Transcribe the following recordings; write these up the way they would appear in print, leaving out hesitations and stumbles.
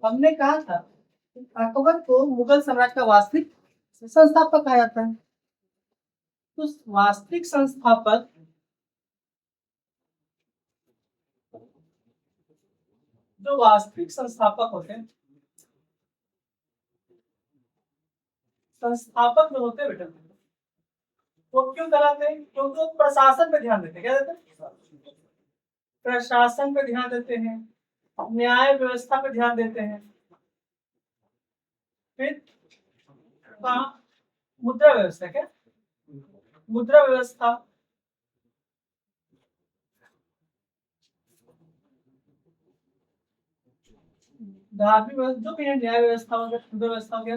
हमने कहा था अकबर को मुगल साम्राज्य का वास्तविक संस्थापक कहा जाता है। तो वास्तविक संस्थापक जो वास्तविक संस्थापक होते हैं, संस्थापक जो होते हैं बेटा, वो क्यों कराते हैं? क्योंकि वो प्रशासन पे ध्यान देते हैं। क्या देते हैं? प्रशासन पे ध्यान देते हैं, न्याय व्यवस्था पे ध्यान देते हैं। फिर मुद्रा व्यवस्था, क्या मुद्रा व्यवस्था, धार्मिक व्यवस्था, जो भी है, न्याय व्यवस्था हो गया, मुद्रा व्यवस्था हो गया,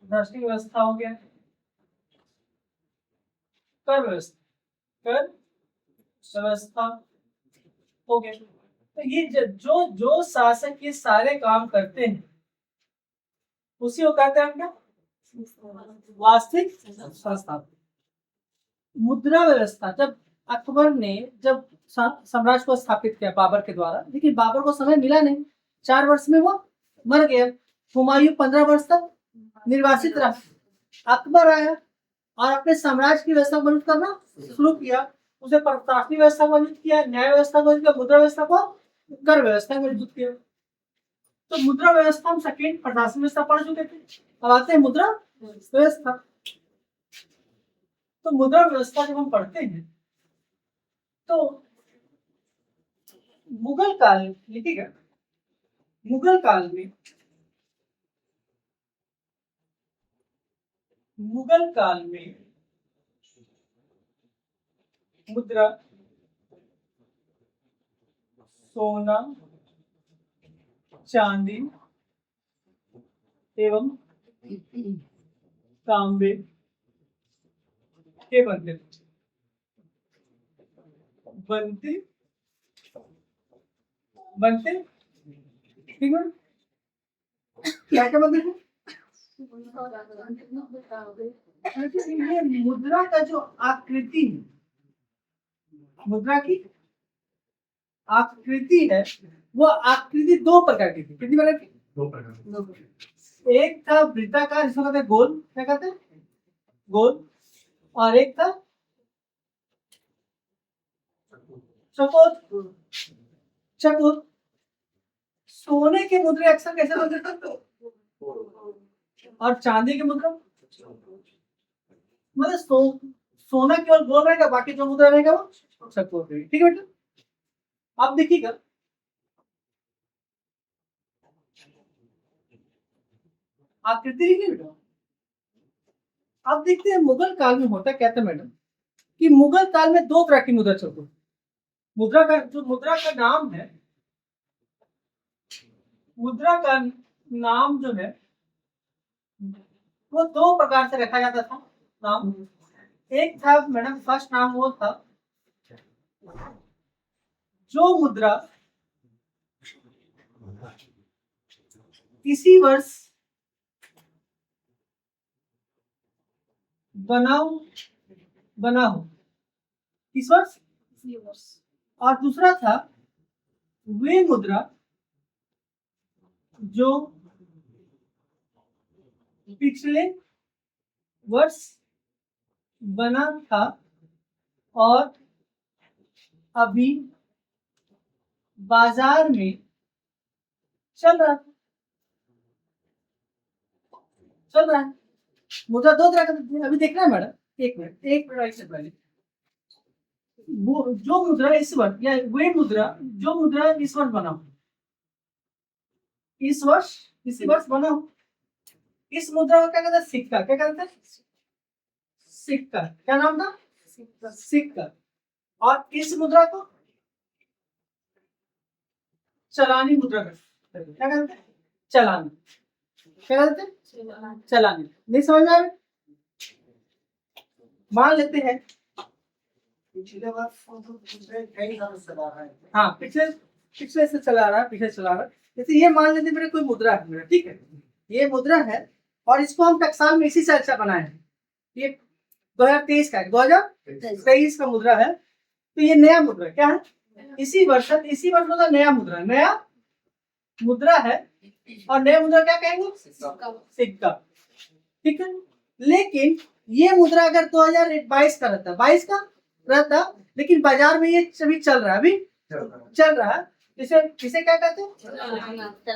राष्ट्रीय व्यवस्था हो गया, कर व्यवस्था, कर व्यवस्था हो गया। तो ये जो जो शासक ये सारे काम करते हैं उसी को कहते हैं क्या? वास्तविक संस्थापक। मुद्रा व्यवस्था, जब अकबर ने जब साम्राज्य को स्थापित किया बाबर के द्वारा, लेकिन बाबर को समय मिला नहीं, 4 वर्ष में वो मर गया। हुमायूं 15 वर्ष तक निर्वासित रहा। अकबर आया और अपने साम्राज्य की व्यवस्था मजबूत करना शुरू किया। उसे प्रशासनिक व्यवस्था को मजबूत किया, न्याय व्यवस्था को मजबूत किया, मुद्रा व्यवस्था को, कर व्यवस्था को मजबूत किया। तो मुद्रा व्यवस्था हम सेकेंड प्रशासनिक व्यवस्था पढ़ चुके थे। अब आते हैं मुद्रा व्यवस्था। तो मुद्रा व्यवस्था जब हम पढ़ते हैं तो मुगल काल, लिखिएगा, मुगल काल में, मुगल काल में मुद्रा सोना, चांदी एवं तांबे के बनते ठीक है। क्या क्या बनते थे? ये मुद्रा का जो आकृति है, मुद्रा की आकृति है, वो आकृति 2 प्रकार की थी। कितनी प्रकार की? 2 प्रकार। एक था वृत्ताकार, जिसको कहते हैं गोल, क्या कहते हैं? गोल। और एक था चकोर। चकोर। सोने के मुद्रे अक्सर कैसे बनते थे? और चांदी के मुद्रा, मतलब सोना केवल गोल रहेगा, बाकी जो मुद्रा रहेगा वो चकोर रहेगी। ठीक है बेटा, आप देखिएगा, आकृति देखिए बेटा। अब देखते हैं मुगल काल में होता क्या था मैडम, कि मुगल काल में 2 तरह की मुद्रा चलती। मुद्रा का नाम है, मुद्रा का नाम जो है वो 2 प्रकार से रखा जाता था नाम। एक था मैडम, फर्स्ट नाम वो था जो मुद्रा इसी वर्ष बना हो, इस वर्ष। और दूसरा था वे मुद्रा जो पिछले वर्ष बना था और अभी बाजार में चल रहा है। मुद्रा 2 तरह का अभी देखना है मैडम। एक मिनट से पहले, वो जो मुद्रा इस वर्ष, या वे मुद्रा जो मुद्रा इस वर्ष बना हो, इसी वर्ष बना हो, इस मुद्रा को क्या कहते हैं? सिक्का। क्या कहते हैं? सिक्का। क्या नाम था? सिक्का। और इस मुद्रा को चलानी मुद्रा कहते हैं। क्या कहते हैं? चलानी। क्या कहते हैं? चलानी। नहीं समझ में आए? मान लेते हैं पिछले वर्ष कई साल से चला रहा है। हाँ, पिछले से चला रहा है। जैसे ये मान लेते मेरे कोई मुद्रा है मेरा, ठीक है, ये मुद्रा है और इसको हम टकसाल में इसी से अच्छा बनाए हैं। ये 2023 का है, 2023 का मुद्रा है। तो ये नया मुद्रा क्या है? इसी वर्ष होगा नया मुद्रा, नया मुद्रा है और नया मुद्रा क्या कहेंगे? सिक्का। ठीक है, लेकिन ये मुद्रा अगर 2022 का रहता, 22 का रहता, लेकिन बाजार में ये अभी चल रहा है, अभी चल रहा है, इसे इसे क्या कहते हैं?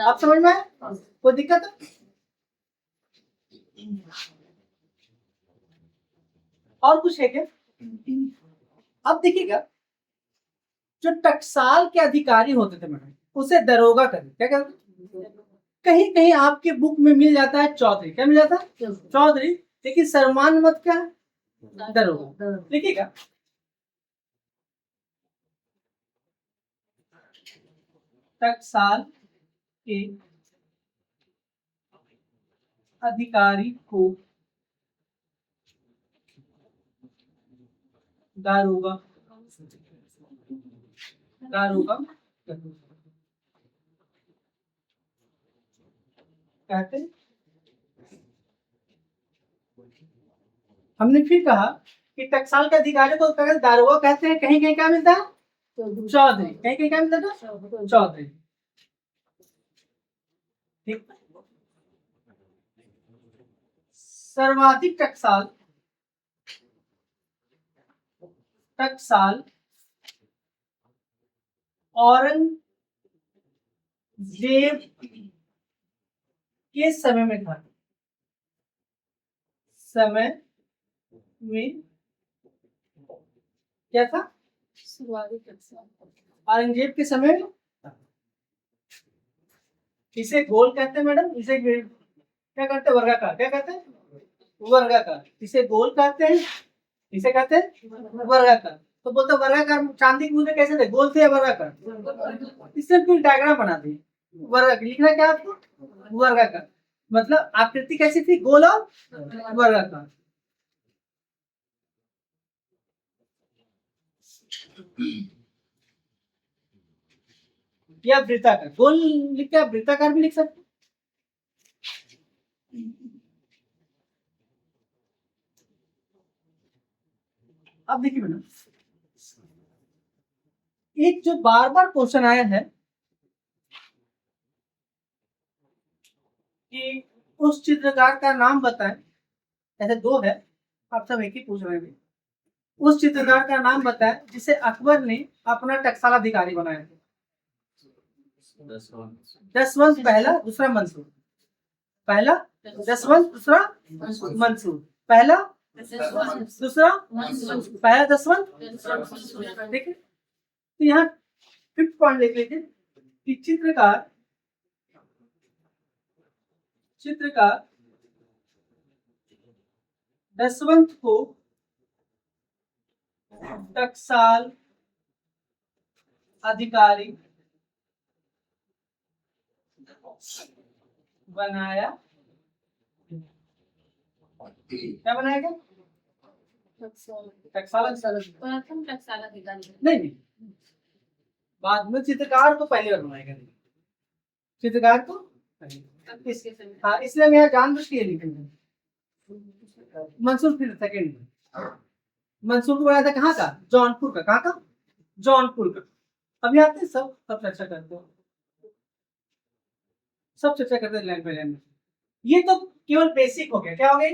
आप समझ में आए? कोई दिक्कत है? और कुछ है क्या? अब देखिएगा, जो टकसाल के अधिकारी होते थे मैडम, उसे दरोगा कहते, क्या कहते? कहीं कहीं आपके बुक में मिल जाता है चौधरी, क्या मिल जाता है? चौधरी, लेकिन सम्मान मत क्या है? दरोगा। लिखिएगा, टकसाल के अधिकारी को दारोगा, दारोगा कहते हैं। हमने फिर कहा कि टकसाल के अधिकारी को दारोगा कहते हैं। कहीं कहीं क्या मिलता है? चौधरी। कहीं कहीं क्या मिलता है? चौधरी। ठीक, सर्वाधिक टकसाल, टकसाल औरंगजेब के समय में था, समय में क्या था? औरंगजेब के समय में। इसे गोल कहते हैं मैडम, इसे क्या कहते हैं? वर्गाकार। क्या कहते हैं? वर्गाकार। इसे गोल कहते हैं, इसे कहते हैं वर्गाकार। तो बोलते वर्गाकार चांदी के मुद्दे कैसे थे? गोल थे या वर्गाकार? इससे कोई डायग्राम बना दी। वर्गाकार लिखना क्या आपको? वर्गाकार। मतलब आकृति कैसी थी? गोल और वर्गाकार। या वृत्ताकार। गोल लिख के आप वृत्ताकार भी लिख सकते। अब देखिए मैडम, एक जो बार बार क्वेश्चन आया है कि उस चित्रकार का नाम बताएं, ऐसे दो है, आप सब एक ही पूछ रहे हैं। उस चित्रकार का नाम बताएं जिसे अकबर ने अपना टकसाल अधिकारी बनाया। जसवंत पहला, दूसरा मंसूर। पहला जसवंत, दूसरा मंसूर। पहला दूसरा पहला जसवंत। ठीक है, तो यहाँ फिफ्थ पॉइंट देख लीजिए कि चित्रकार, चित्रकार जसवंत को टकसाल अधिकारी बनाया। क्या बनाया गया? टकसाल अधिकारी। नहीं, बाद में चित्रकार को पहली बार बनाया गया। चित्रकार को हाँ, इसलिए मैं यहाँ जानबूझ के लिखेंगे। मंसूर फिर सेकेंड में, मंसूर को बनाया था कहाँ का? जौनपुर का। कहाँ का? जौनपुर का। अभी आते हैं सब चर्चा करते हो, सब चर्चा करते हैं लाइन बाय लाइन। ये तो केवल बेसिक हो गया। क्या हो गया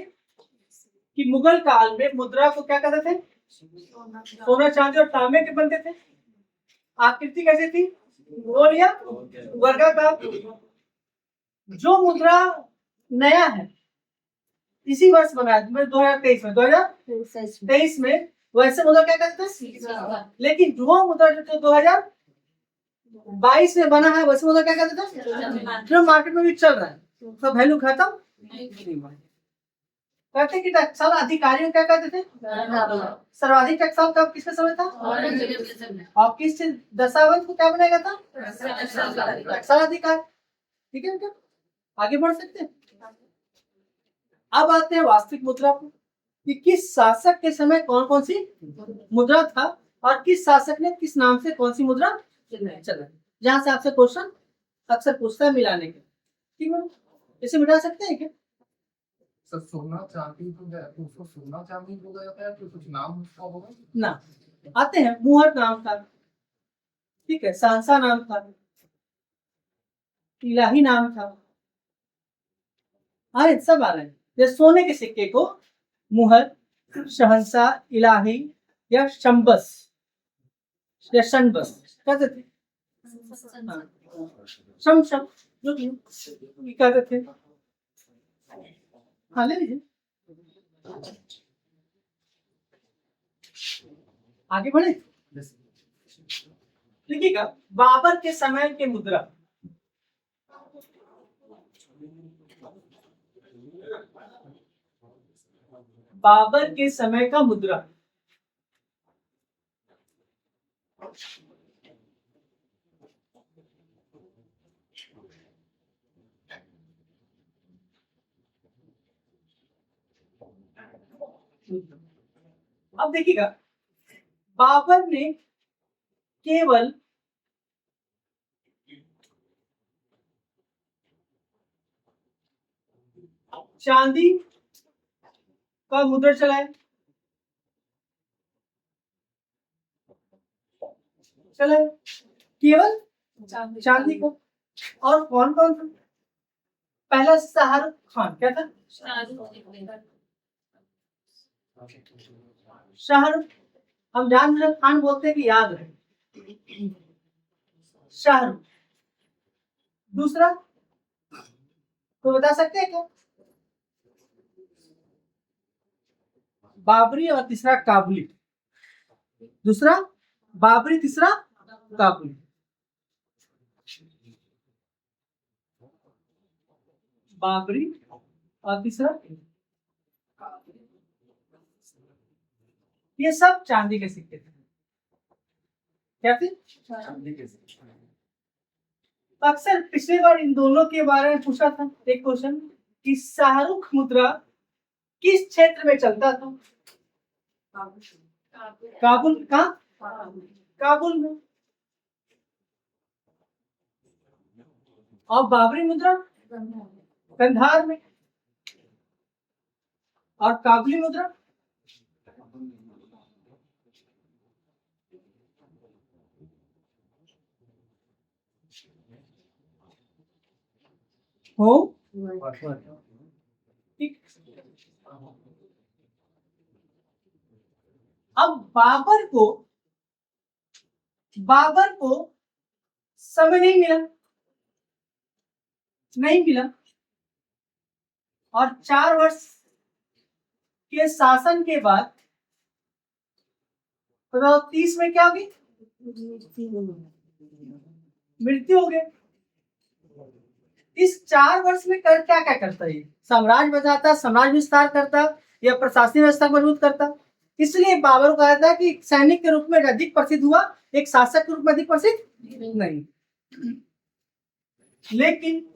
कि मुगल काल में मुद्रा को क्या कहते थे? सोना चांदी और तांबे के बनते थे। आकृति कैसी थी? गोल या वर्गाकार। जो मुद्रा नया है, इसी वर्ष बनाया 2023 में, 2023 में, वैसे मुद्रा क्या कहते हैं? लेकिन जो मुद्रा जो 2022 में बना है, वैसे मुद्रा क्या कहते हैं? जो मार्केट में भी चल रहा है, तो वैल्यू खत्म नहीं हुआ। कहते कि टकसाल अधिकारियों क्या कहते थे? सर्वाधिक टकसाल कब किसके समय था? और किस दशावंश को क्या बनाया था? टकसाल अधिकार। ठीक है, आगे बढ़ सकते हैं। अब आते हैं वास्तविक मुद्रा पर कि किस शासक के समय कौन कौन सी मुद्रा था और किस शासक ने किस नाम से कौन सी मुद्रा चला। जहां से आपसे क्वेश्चन अक्सर पूछता है मिलाने के। ठीक है, इसे मिटा सकते हैं क्या? सोना चांदी तो उसको सोना चांदी बोला जाता है, तो कुछ नाम उसका होगा ना। आते हैं, मुहर नाम था, ठीक है, सांसा नाम था, इलाही नाम था। हाँ, सब आ रहे हैं। जैसे सोने के सिक्के को मुहर, शहंशाह, इलाही या शंबस या शनबस कहते थे। हाँ, शम शम जो भी ये कहते थे। हाँ, ले लीजिए, आगे बढ़े। देखिएगा, बाबर के समय के मुद्रा, बाबर के समय का मुद्रा अब देखिएगा, बाबर ने केवल चांदी का मुद्रा चलाया, केवल चांदी को। और कौन कौन था? पहला शाहरुख खान, क्या था? शाहरुख, हम जान खान बोलते हैं कि याद रहे। शाहरुख। दूसरा तो बता सकते हैं क्या? बाबरी और तीसरा काबुली। दूसरा बाबरी, तीसरा काबुली। बाबरी और तीसरा, ये सब चांदी के सिक्के थे। क्या थे? चांदी के सिक्के। अक्सर पिछले बार इन दोनों के बारे में पूछा था एक क्वेश्चन कि शाहरुख मुद्रा किस क्षेत्र में चलता था? काबुल का, काबुल में। और बाबरी मुद्रा कंधार में। और काबुली मुद्रा हो ठीक। अब बाबर को समय नहीं मिला और 4 वर्ष के शासन के बाद 30 में क्या होगी? मृत्यु हो गई। इस 4 वर्ष में क्या क्या करता है? साम्राज्य बचाता, समाज विस्तार करता या प्रशासनिक व्यवस्था मजबूत करता। इसलिए बाबर को कहा था कि सैनिक के रूप में अधिक प्रसिद्ध हुआ, एक शासक के रूप में अधिक प्रसिद्ध नहीं। लेकिन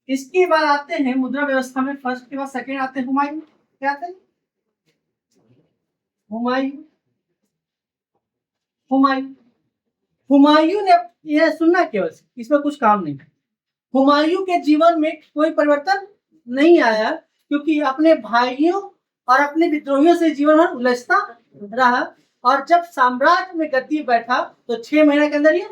इसके बाद आते हैं मुद्रा व्यवस्था में, फर्स्ट के बाद सेकंड आते हैं हुमायूं। क्या आते हैं? हुमायूं ने, यह सुनना केवल, इसमें कुछ काम नहीं। हुमायूं के जीवन में कोई परिवर्तन नहीं आया, क्योंकि अपने भाइयों और अपने विद्रोहियों से जीवन भर उलझता रहा। और जब साम्राज्य में गद्दी बैठा तो 6 महीने के अंदर ये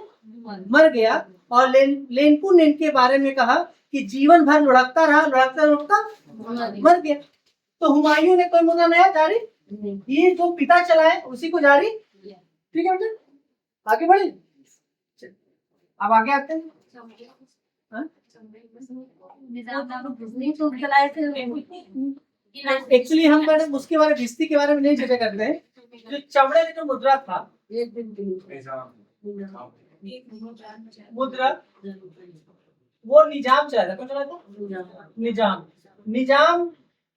मर गया। और लेनपू ने इनके बारे में कहा कि जीवन भर लुढ़कता रहा, लुढ़कता मर गया। तो हुमायूं ने कोई मुद्रा नया जारी, ये जो पिता चलाए उसी को जारी। ठीक है बेटा, आगे बढ़े। अब आगे आते हैं। एक्चुअली हम मैंने उसके बारे में, भिस्ती के बारे में नहीं चर्चा करते हैं। जो चमड़े में जो मुद्रा था, मुद्रा, वो निजाम चला था। कौन चला था? निजाम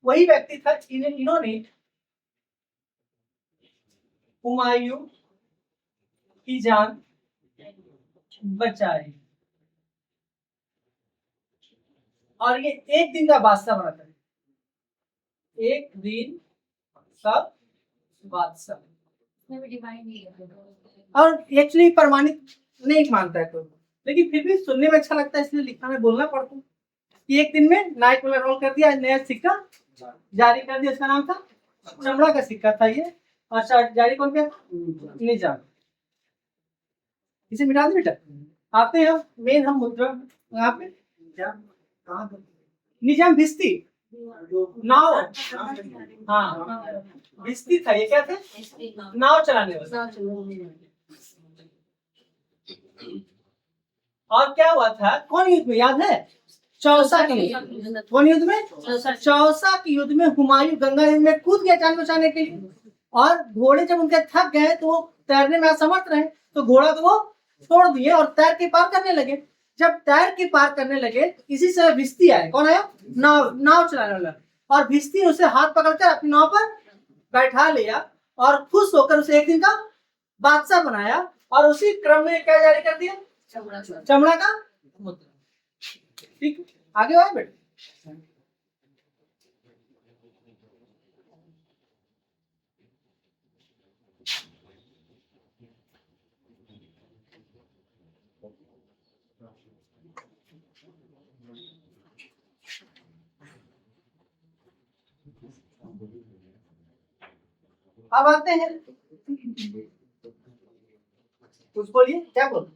वही व्यक्ति था। इन्होंने हुमायूं की जान बचाई और ये एक दिन का बादशाह बना था। एक दिन का बादशाह। और एक्चुअली प्रमाणित नहीं मानता है कोई, लेकिन फिर भी सुनने में अच्छा लगता है, इसलिए लिखा में बोलना पड़ता है कि एक दिन में नाइट वाला रोल कर दिया, नया सिक्का जारी कर दिया। इसका नाम था चमड़ा का सिक्का था ये। और जारी कौन किया? निजाम। इसे मिटा दे बेटा। आते हैं मेन हम मुद्रा यहाँ पे निजाम भिस्ती नाव, हाँ भिस्ती था, ये क्या थे? नाव चलाने वाले। और क्या हुआ था, कौन युद्ध में याद है? चौसा के युद्ध। कौन युद्ध में? चौसा के युद्ध में हुमायूं गंगा नदी में कूद गया जान बचाने के लिए, और घोड़े जब उनके थक गए तो वो तैरने में असमर्थ रहे, तो घोड़ा को वो छोड़ दिए और तैर के पार करने लगे। जब तैर के पार करने लगे इसी समय भिस्ती आए। कौन आया? नाव चलाने वाला। और भिस्ती ने उसे हाथ पकड़कर अपनी नाव पर बैठा लिया और खुश होकर उसे एक दिन का बादशाह बनाया, और उसी क्रम में क्या जारी कर दिया? चमड़ा का मुद्रा। ठीक, आगे आए बेटे। अब आते हैं, कुछ बोलिए, क्या बोल?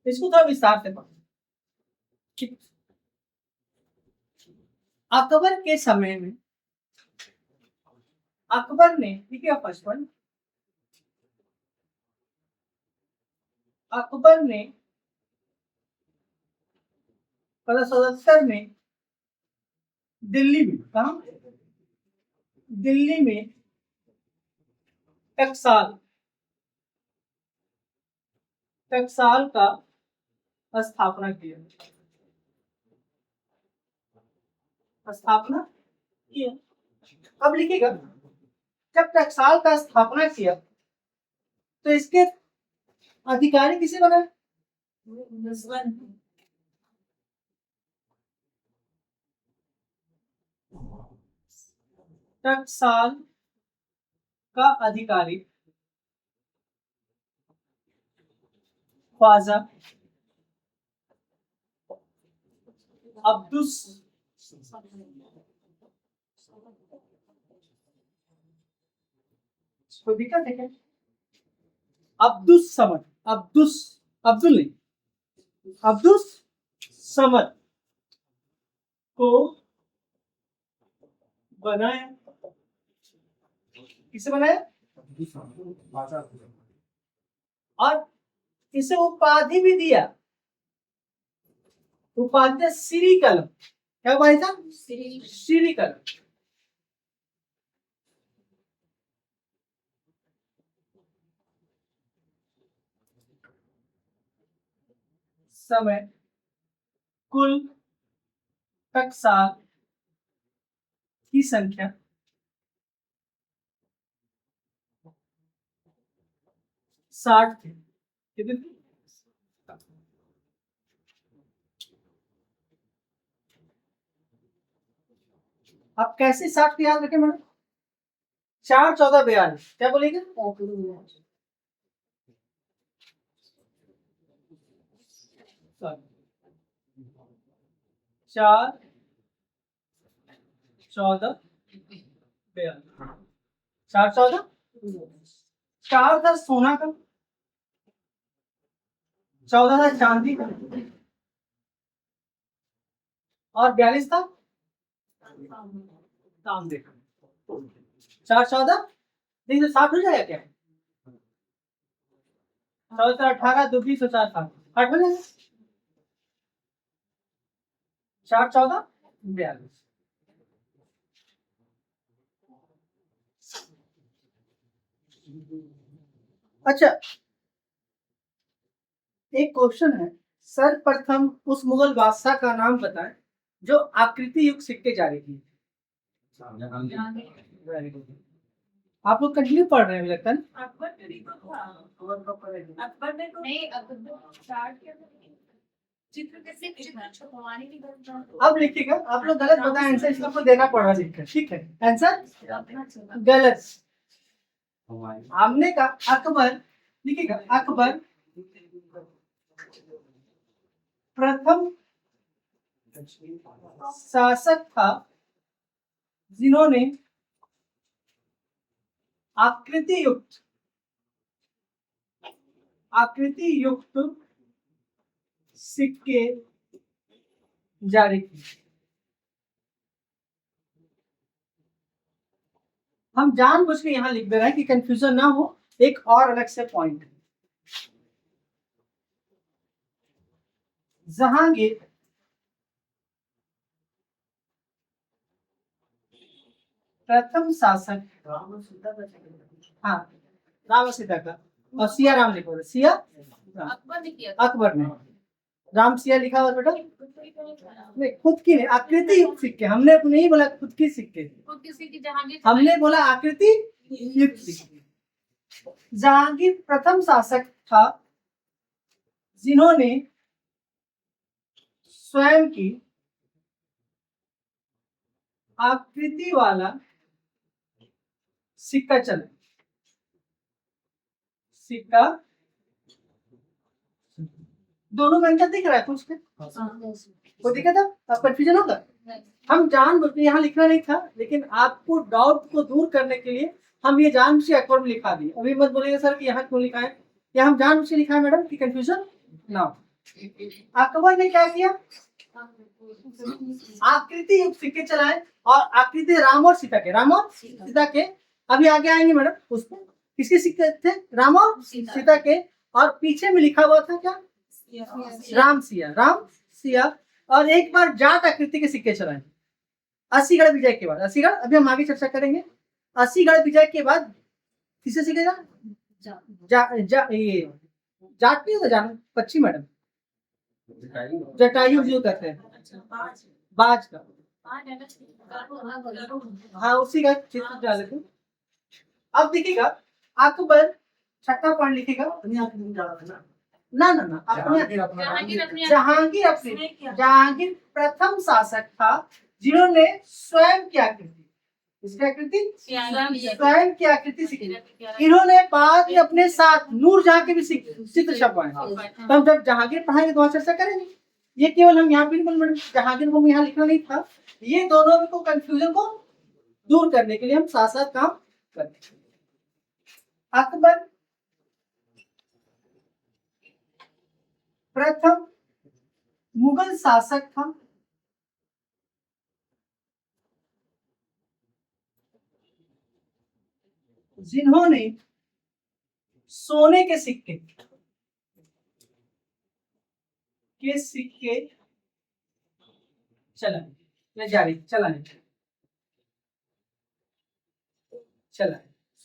इसको थोड़ा विस्तार से पढ़ो। अकबर के समय में अकबर ने, ठीक है, 55 अकबर ने 1577 में दिल्ली में, कहा? दिल्ली में टकसाल का स्थापना किया। अब लिखिएगा, जब टकसाल का स्थापना किया तो इसके अधिकारी किसे बनाए? टकसाल का अधिकारी ख्वाजा अब्दुस कोई दिक्कत है क्या? अब्दुस समद, अब्दुल नहीं, अब्दुस समद को बनाया। किसे बनाया? और इसे उपाधि भी दिया, उपाधि श्री कलम। क्या उपाधि था? श्री कलम। समय कुल टकसाल की संख्या 60 थे। कितने थे? आप कैसे 60 को याद रखें मैडम? 4 14 42, क्या बोलेंगे? 4 14 42, 4 14, 4 था सोना का, 14 था चांदी का, और 42 था तांबे का। 4 14, देखिए 60 हो जाएगा क्या? 14 18 2 20 4 7 8 हो जाएगा। 4 14 42। अच्छा, एक क्वेश्चन है, सर्वप्रथम उस मुगल बादशाह का नाम बताएं जो आकृति युक्त सिक्के जारी किए। आप लोग कंटिन्यू पढ़ रहे हैं, मुझे लगता है ना? अकबर ने अब लिखिएगा, आप लोग गलत बताएं आंसर, इसको आपको देना पड़ रहा है, ठीक है? आंसर गलत। हमने कहा अकबर, लिखिएगा अकबर प्रथम शासक था जिन्होंने आकृति युक्त सिक्के जारी किए। हम जानबूझ के यहाँ लिख दे रहे हैं कि कंफ्यूजन ना हो। एक और अलग से पॉइंट, जहांगीर प्रथम शासक, हाँ राम और सीता का, और सिया राम लिखो, सिया अकबर ने, राम सिया लिखा हुआ बेटा नहीं, खुद की नहीं, आकृति युक्त सिक्के। हमने नहीं बोला खुद की सिक्के, हमने बोला आकृति युक्त सिक्के। जहांगीर प्रथम शासक था जिन्होंने स्वयं की आकृति वाला सिक्का चला। सिक्का दोनों में अंतर दिख रहा है कुछ को दिखा था? आप कंफ्यूजन होगा। हम जानबूझ के यहाँ लिखना नहीं था, लेकिन आपको डाउट को दूर करने के लिए हम ये जानबूझ के अकबर में लिखा दिए। अभी मत बोलेंगे सर कि यहाँ क्यों लिखा है, या हम जानबूझ के लिखा है मैडम कि कंफ्यूजन ना हो। अकबर ने क्या किया, आकृति युक्त सिक्के चलाए, और आकृति राम और सीता के, अभी आगे आएंगे मैडम उसमें किसके सिक्के थे, राम और सीता के, और पीछे में लिखा हुआ था क्या, राम सिया। और एक बार जाट आकृति के सिक्के चलाए अस्सीगढ़ विजय के बाद। अस्सीगढ़ अभी हम आगे चर्चा करेंगे। अस्सीगढ़ विजय के बाद किससे सिक्के ये जाट नहीं होता, जान पश्चिम मैडम, जटायु जो कहते हैं, बाज का, हाँ उसी का चित्र डाल देते। अब देखिएगा अकबर, छठा पॉइंट लिखेगा ना जहांगीर प्रथम शासक था जिन्होंने स्वयं की आकृति, इसकी आकृति स्वयं की आकृति सीखी। इन्होंने बाद में अपने साथ नूरजहां के भी चित्र छपवाए। तो हम जब जहांगीर पढ़ाएंगे तो वहां चर्चा करेंगे। ये केवल हम यहाँ बिल्कुल जहांगीर को यहाँ लिखना नहीं था, ये दोनों को कंफ्यूजन को दूर करने के लिए हम साथ साथ काम करते हैं। अकबर प्रथम मुगल शासक था जिन्होंने सोने के सिक्के चलाए,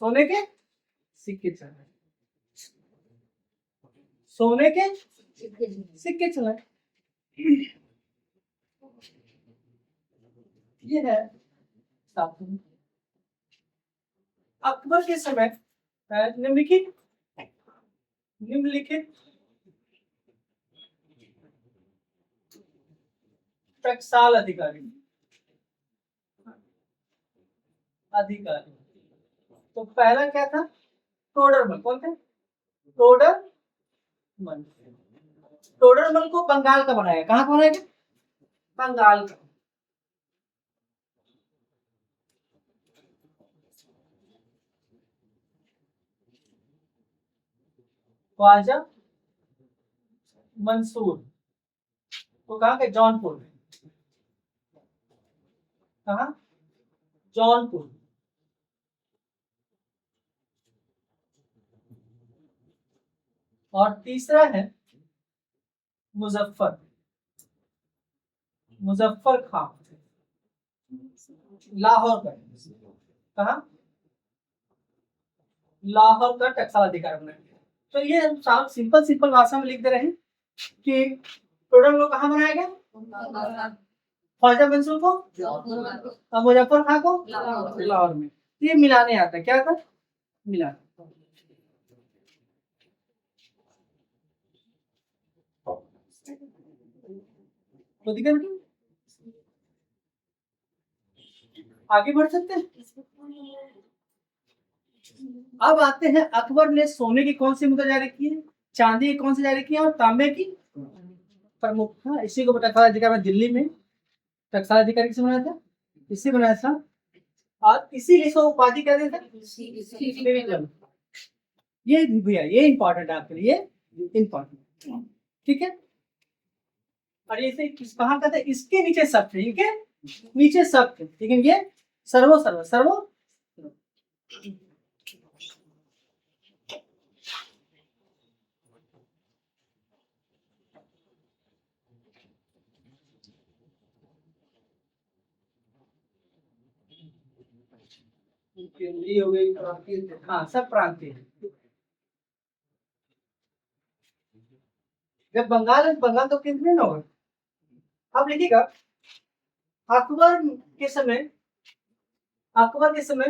सोने के सिक्के चलाए, सोने के सिक्के चलाए। ये है अकबर के समय निम्नलिखित टकसाल अधिकारी। तो पहला क्या था, टोडरमल। कौन थे, टोडरमल को बंगाल का बनाया। कहाँ का बनाया, बंगाल का। ख्वाजा मंसूर तो कहाँ के, जौनपुर। कहाँ, जौनपुर। और तीसरा है मुजफ्फर खान, लाहौर का। कहाँ, लाहौर का टकसाल अधिकारी बनाया। तो ये हम सिंपल भाषा में लिख दे रहे हैं कि टोडरमल को कहाँ बनाया गया, ख्वाजा मंसूर को, और मुजफ्फर खान को लाहौर में। ये मिलाने आता है, क्या था, मिलाने। तो दिक्कत आगे बढ़ सकते हैं। अब आते हैं, अकबर ने सोने की कौन सी मुद्रा जारी की है, चांदी की कौन सी जारी की है, और तांबे की प्रमुख था, इसी को टकसाल अधिकारी में दिल्ली में टकसाल अधिकारी किसे बनाया था, इसी बनाया था, और इसीलिए इसको उपाधि क्या देता था, ये भैया ये इंपॉर्टेंट है आपके लिए, इंपॉर्टेंट, ठीक है। और ये कहाँ का था, इसके नीचे सब थे, ठीक है, नीचे सब थे, लेकिन ये सर्वो सर्व सर्वो केंद्रीय हो गई, प्रांतीय, हाँ सब प्रांतीय। जब बंगाल बंगाल तो केंद्रीय ना होगा। अब लिखिएगा अकबर के समय, अकबर के समय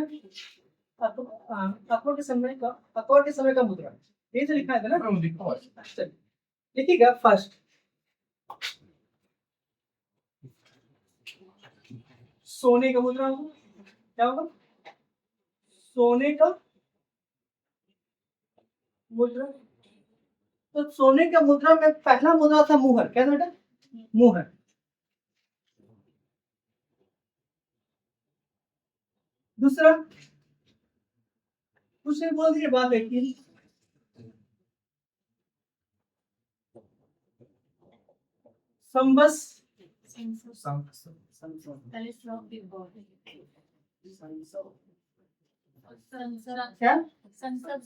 अकबर के समय का, अकबर के समय का मुद्रा, ये तो लिखा है ना, चलिए लिखिएगा फर्स्ट सोने का मुद्रा होगा, क्या होगा, सोने का मुद्रा। तो सोने का मुद्रा में पहला मुद्रा था मुहर, क्या था बेटा, मुहर। दूसरा उसने बोल दिया बात है कि संबस क्या, संसद,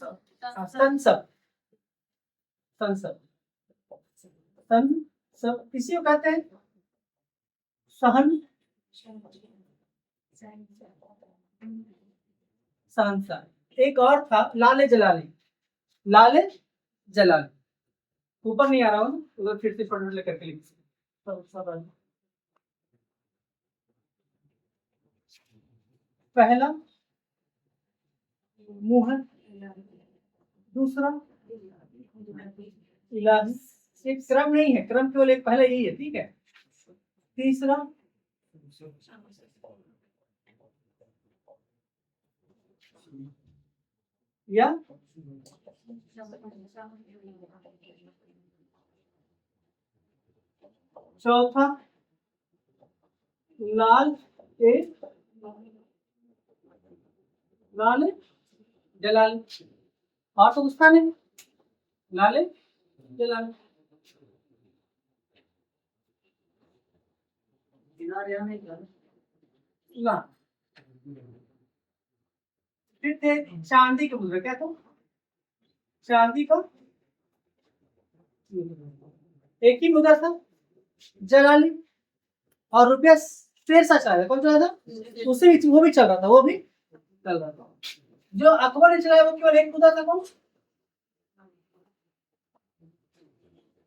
संसद, संसद किसी को कहते हैं सहन, सांसा। एक और था लाले जलाले, लाले जलाले, ऊपर नहीं आ रहा हूँ, उधर फिर से पढ़ लेकर के लिख, पहला मुहर, दूसरा इलाही, एक क्रम नहीं है, क्रम केवल एक पहला यही है, ठीक है। तीसरा या चौथा लाल ए लाल जलाल, और तो उसका नहीं, लाल जलाल। ना फिर थे चांदी के मुद्रा, क्या था, चांदी का एक ही मुद्रा था जलाली, और रुपया फिर सा चला था, कौन चला था, उसे वो भी चल रहा था, वो भी चल रहा था। जो अकबर ने चलाया वो केवल एक मुद्रा था, कौन,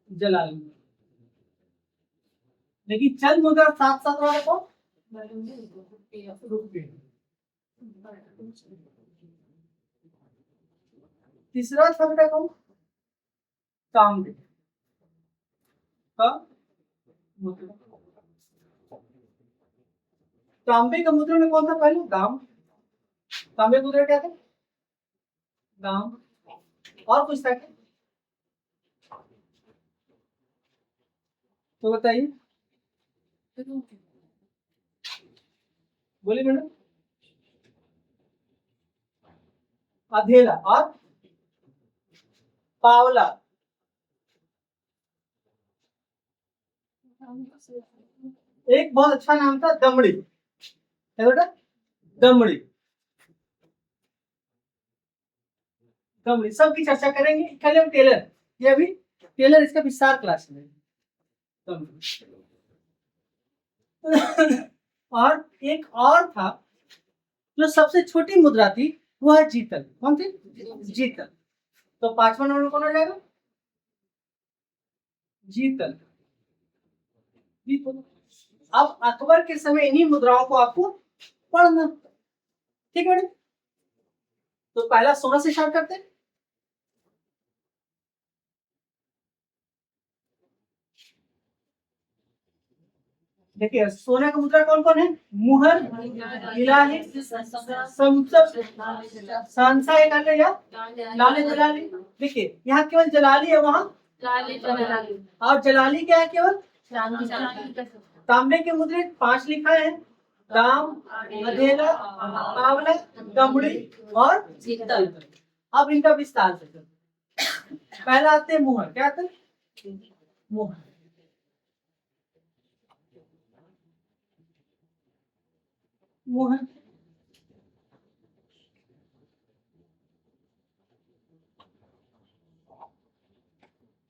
जलाली। लेकिन चल मुद्रा साथ साथ रहा कौन, रुपये। तीसरा था बेटा कौन, तांबे का मुद्रा। तांबे का मुद्रा में कौन था पहले, दाम, तांबे का मुद्रा क्या था, दाम। और कुछ था क्या, तो बताइए, बोलिए मैडम, अधेला और पावला, एक बहुत अच्छा नाम था दमड़ी, क्या बेटा, दमड़ी, दमड़ी सबकी चर्चा करेंगे। कल टेलर, ये अभी टेलर इसका विस्तार क्लास में, और एक और था जो सबसे छोटी मुद्रा थी, वो है जीतल, कौन थी, जीतल। तो पांचवा नंबर कौन हो जाएगा, जीतल, जीतल। अब अकबर के समय इन्हीं मुद्राओं को आपको पढ़ना, ठीक है। तो पहला सोना से स्टार्ट करते हैं, देखिए सोने का मुद्रा कौन कौन है, मुहर, इलाही, संसद, सांसा एक आगे या लाले जलाली। देखिए यहाँ केवल जलाली है, वहां और जलाली क्या है? केवल तांबे के मुद्रे 5 लिखा है, ताम, अधेला, आंवला, दमड़ी और शीतल। अब इनका विस्तार से पहला आते हैं मुहर। क्या आते हैं? मुहर। मुहर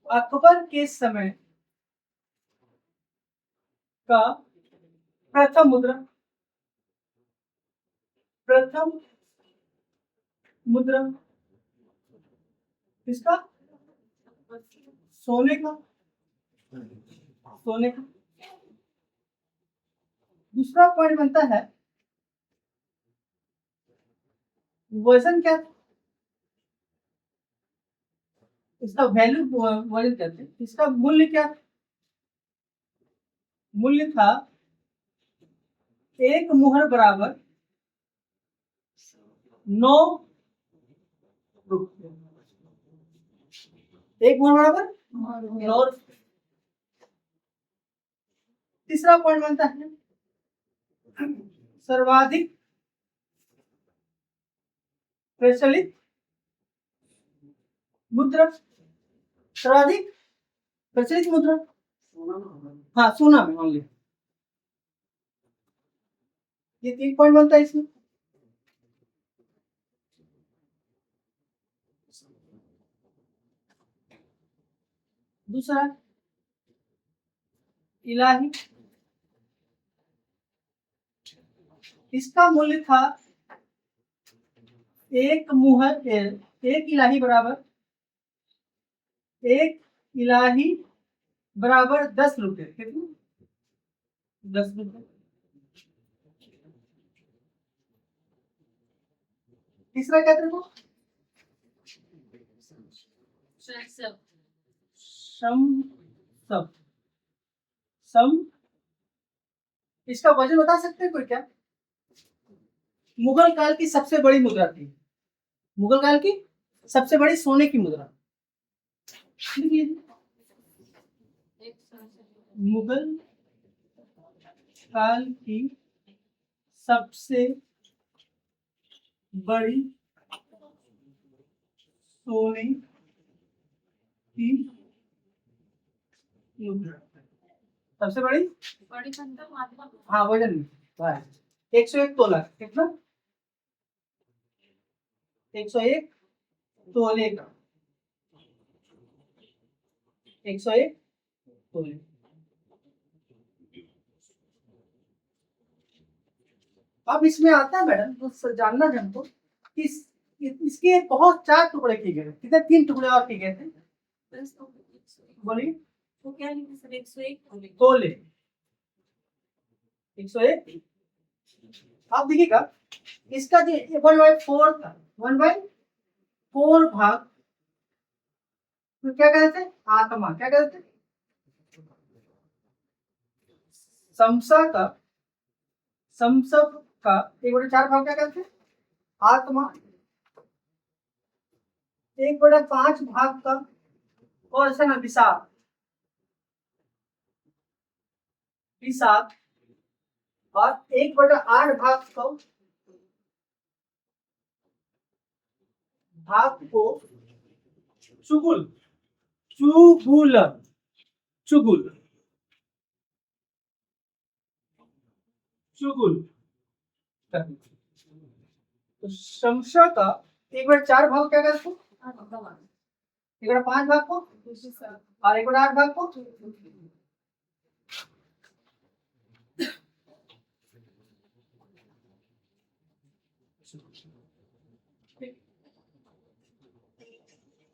अकबर के समय का प्रथम मुद्रा। प्रथम मुद्रा किसका? सोने का। सोने का। दूसरा पॉइंट बनता है वजन। क्या इसका वैल्यू वजन कहते हैं। इसका मूल्य क्या? मूल्य था 1 मुहर बराबर 9 रुपये। 1 मुहर बराबर 9 रुपये। तीसरा पॉइंट बनता है सर्वाधिक प्रचलित मुद्रा। सर्वाधिक प्रचलित मुद्रा, हाँ सोना में ओनली। ये 3 पॉइंट बनता है इसमें। दूसरा इलाही। इसका मूल्य था 1 मुहर 1 इलाही बराबर 1 इलाही बराबर 10 रुपये। कितने? 10 रुपये। तीसरा क्या था? सम। इसका वजन बता सकते हैं कोई? क्या मुगल काल की सबसे बड़ी मुद्रा थी? मुगल काल की सबसे बड़ी सोने की मुद्रा। मुगल काल की सबसे बड़ी सोने की मुद्रा। सबसे बड़ी हाँ वजन में 101 तोला। कितना? 101 तोले का। 101 तोले। अब इसमें आता है मैडम तो जानना है हमको कि इसके बहुत 4 टुकड़े किए गए। कितने? 3 टुकड़े और किए गए थे। बोलिए वो क्या लिखा सर? 101 तोले। 101। आप देखिएगा इसका जो 1/4 था, 1/4 भाग तो क्या कहते थे? आत्मा। क्या कहते थे? समसप का 1/4 भाग क्या कहते थे? आत्मा। 1/5 भाग का और ऐसा ना विषाद। विषाद। और 1/8 भाग को चुगुल। चुगुल। चुगुल। चुगुल। तो शमशा का 1/4 भाग क्या कहते हैं? 1/5 भाग को और 1/8 भाग को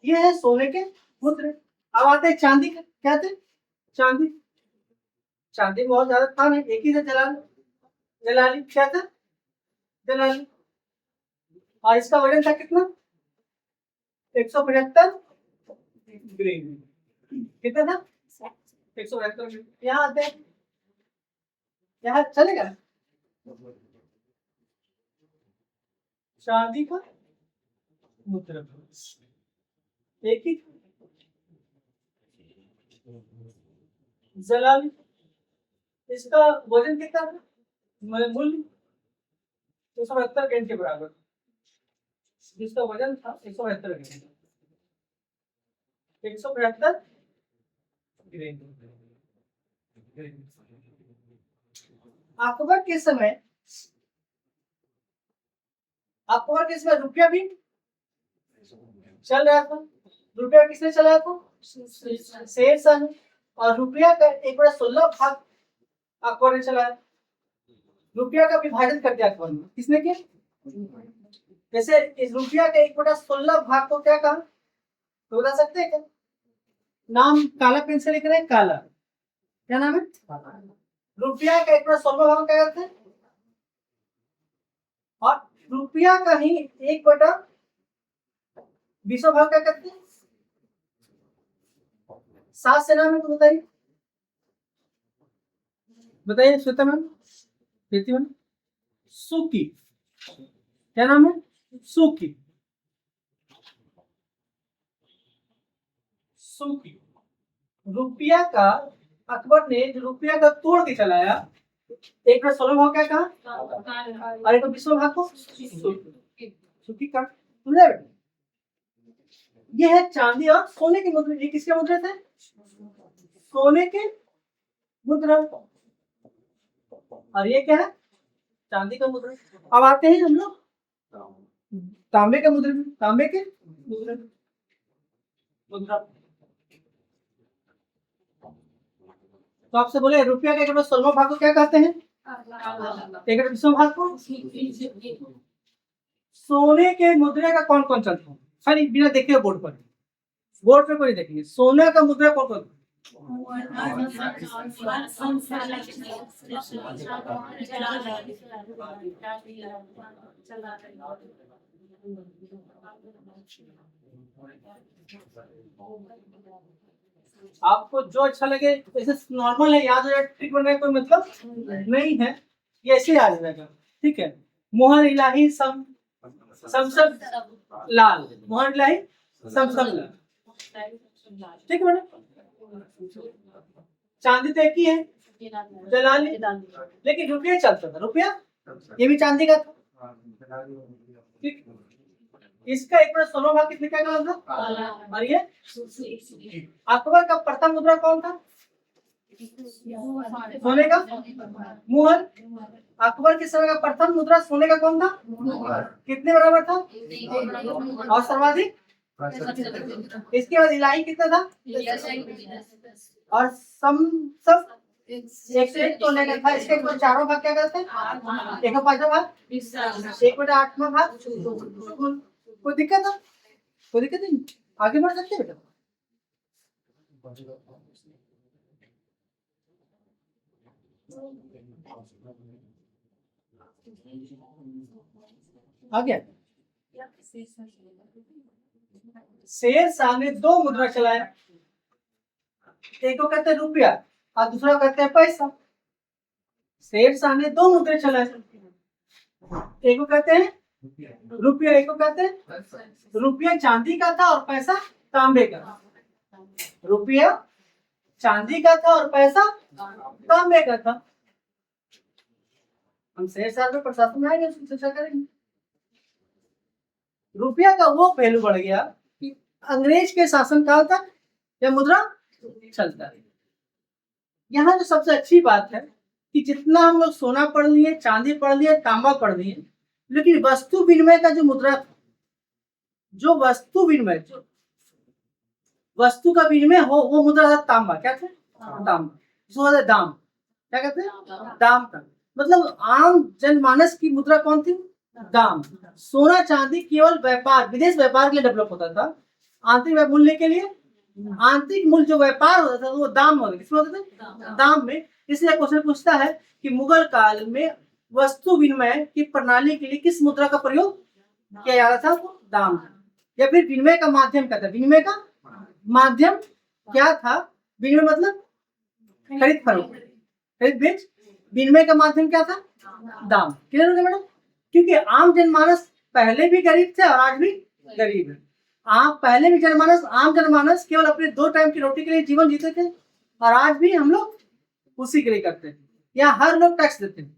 ये है सोने के मुद्रे। अब आते हैं चांदी का। क्या थे? चांदी। चांदी बहुत ज्यादा था नहीं, एक ही से जलाली। क्या था? जलाली। और इसका वजन था कितना? 175 ग्राम। कितना था? 175 ग्राम। यहाँ आते हैं, यहाँ चलेगा चांदी का मुद्रा एक ही। जलाली, इसका वजन कितना था, मूल्य 172 ग्राम के बराबर, जिसका वजन था 172 ग्राम, 172 ग्राम। अकबर के समय रुपया भी चल रहा था। रुपया किसने चलाया था, शेर शाह ने। और रुपया का 1/16 भाग अकबर ने चलाया। रुपया का विभाजन कर दिया अकबर ने, किसने किया, जैसे इस रुपया के 1/16 भाग को क्या कहा, तो बता सकते हैं क्या, नाम काला पेन से लिख रहे हैं, काला, क्या नाम है, रुपया का 1/16 भाग क्या करते हैं, और रुपया का ही 1/20 भाग क्या करते हैं, 7 से नाम है, तो बताइए श्वेता मैम, प्रीति मैम। सुकी, क्या नाम है, सुकी, सुकी। रुपया का अकबर ने जो रुपया का तोड़ के चलाया, 1/16 भाग क्या कहा, और 1/20 भाग को सुकी का, समझा बेटा। ये है चांदी और सोने के मुद्रे। ये किसके मुद्रे थे, सोने के मुद्रा, और ये क्या है, चांदी का मुद्रा। अब आते हैं हम लोग तांबे के मुद्रे में, तांबे के मुद्रा। तो आपसे बोले रुपया का 1/16 भाग को क्या कहते हैं, 1/20 भाग को। सोने के मुद्रे का कौन कौन चलता है, खाली बिना देखे बोर्ड पर कोई देखेंगे, सोने का मुद्रा कौन कौन, आपको जो अच्छा लगे, ऐसे नॉर्मल है, याद हो जाए, ट्रिक बनाने का कोई मतलब नहीं है, ये ऐसे याद हो जाएगा, ठीक है। मोहर इलाही सम सब लाल, मोहर इलाही सब लाल, ठीक है मैडम। चांदी तो एक ही है, जलाली, लेकिन रुपया चलता था, रुपया ये भी चांदी का था, ठीक। इसका 1/16 भाग कितने का था, और ये अकबर का प्रथम मुद्रा कौन था, सोने का मुहर। अकबर के समय का प्रथम मुद्रा सोने का कौन था, कितने बराबर था, और सर्वाधिक, इसके बाद इलाही कितना था, और सम सब 1 तो लेना था। इसके चारों भाग क्या करते हैं, 1/5 भाग, 1/8 भाग। कोई दिक्कत है, कोई दिक्कत नहीं, आगे बढ़ सकते बेटा। आ गया। शेर शाह ने 2 मुद्रा चलाया, एक को कहते हैं रुपया और दूसरा को कहते हैं पैसा। शेर शाह ने 2 मुद्रे चलाए, एक को कहते हैं रुपया, एक को कहते हैं, रुपया चांदी का था और पैसा तांबे का। रुपया चांदी का था और पैसा तांबे का था। हम शेर शाह पे प्रशासन में आएंगे, चर्चा करेंगे। रुपया का वो पहलू बढ़ गया कि अंग्रेज के शासनकाल तक यह मुद्रा चलता है। यहाँ जो सबसे अच्छी बात है कि जितना हम लोग सोना पढ़ लिए, चांदी पढ़ लिए, तांबा पढ़ लिए, लेकिन वस्तु विनिमय का जो मुद्रा था, जो वस्तु विनिमय, वस्तु का विनिमय हो, वो मुद्रा था तांबा। क्या था, तांबा, जिसको दाम, क्या कहते हैं, दाम था। मतलब आम जनमानस की मुद्रा कौन थी, दाम। सोना चांदी केवल व्यापार, विदेश व्यापार के लिए डेवलप होता था। आंतरिक मूल्य के लिए, आंतरिक मूल्य जो व्यापार होता था वो दाम होता था, किसमें होता था, दाम में। इसलिए क्वेश्चन पूछता है कि मुगल काल में वस्तु विनिमय की प्रणाली के लिए किस मुद्रा का प्रयोग किया जाता था, वो दाम था। या फिर विनिमय का माध्यम क्या था, विनिमय का माध्यम क्या था, विनिमय मतलब खरीद फरोख्त, खरीद बेच, विनिमय का माध्यम क्या था, दाम। क्लियर हो गया मैडम। क्योंकि आम जनमानस पहले भी गरीब थे और आज भी गरीब है। पहले भी आम जनमानस केवल अपने 2 टाइम की रोटी के लिए जीवन जीते थे, और आज भी हम लोग उसी के लिए करते हैं। यहाँ हर लोग टैक्स देते हैं,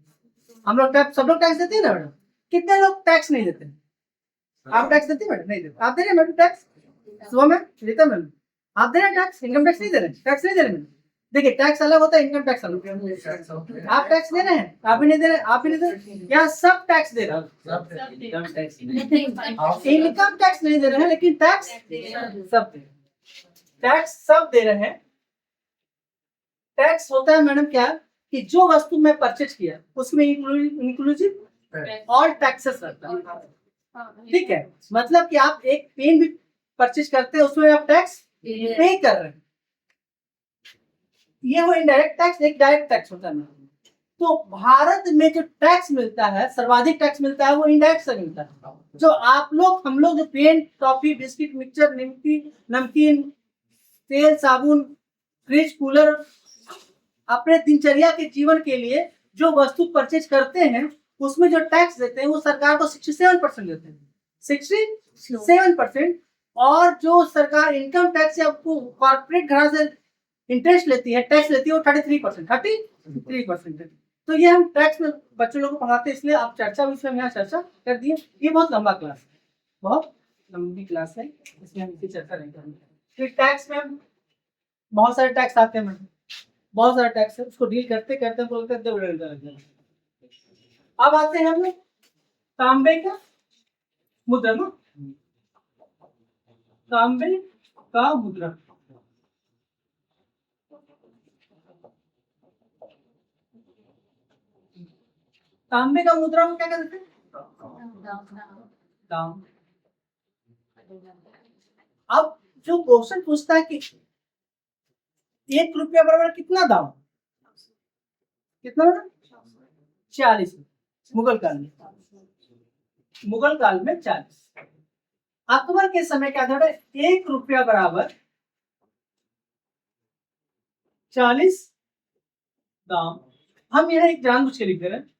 हम लोग टैक्स, सब लोग टैक्स देते हैं ना मैडम। कितने लोग टैक्स नहीं देते हैं? आप टैक्स देते हैं मैडम? नहीं देते। आप दे रहे हैं मैडम टैक्स? सुबह में देता मैडम। आप दे रहे हैं टैक्स? इनकम टैक्स नहीं दे रहे? टैक्स नहीं दे रहे मैडम। देखिए टैक्स अलग होता है, इनकम टैक्स अलग होता है। आप टैक्स दे रहे हैं? आप भी नहीं दे रहे? आप भी नहीं दे रहे? यहाँ सब टैक्स दे रहे हैं। इनकम टैक्स नहीं दे रहे हैं, लेकिन टैक्स सब दे रहे हैं। टैक्स सब दे रहे हैं। टैक्स होता है मैडम क्या, कि जो वस्तु मैं परचेज किया उसमें इंक्लूसिव ऑल टैक्सेस रहता है। ठीक है, मतलब कि आप एक पेन भी परचेज करते हैं उसमें आप टैक्स पे कर रहे हैं। ये वो इनडायरेक्ट टैक्स, एक डायरेक्ट टैक्स होता है। तो भारत में जो टैक्स मिलता है, सर्वाधिक टैक्स मिलता है, वो इनडायरेक्ट से मिलता है। जो आप लोग, हम लोग जो पेन, टॉफी, बिस्किट, मिक्सचर, नमकीन, तेल, साबुन, फ्रिज, कूलर, अपने दिनचर्या के जीवन के लिए जो वस्तु परचेज करते हैं उसमें जो टैक्स देते हैं वो सरकार को 67% देते हैं। 67%। और जो सरकार इनकम टैक्स या कॉर्पोरेट घराना से इंटरेस्ट लेती है, टैक्स लेती है, वो 33% है। तो ये हम टैक्स में बच्चों लोगों को पढ़ाते हैं, इसलिए आप चर्चा विषय में यहाँ चर्चा कर दिए। ये बहुत लंबा क्लास है, बहुत लंबी क्लास है, इसलिए हम इसकी चर्चा नहीं करेंगे। फिर टैक्स में बहुत सारे टैक्स आते हैं मैडम, बहुत सारे टैक्स है, उसको डील करते करते हमको लगता है। अब आते हैं हम लोग तांबे का मुद्रा ना, तांबे का मुद्रा। तांबे का मुद्रा को क्या कहते हैं? दाम। अब जो क्वेश्चन पूछता है कि 1 रुपया बराबर कितना दाम, कितना बराबर? 40। मुगल काल में, मुगल काल में 40। अकबर के समय क्या था? 1 रुपया बराबर 40 दाम। हम यहाँ एक जानबूझ के लिख दे रहे हैं।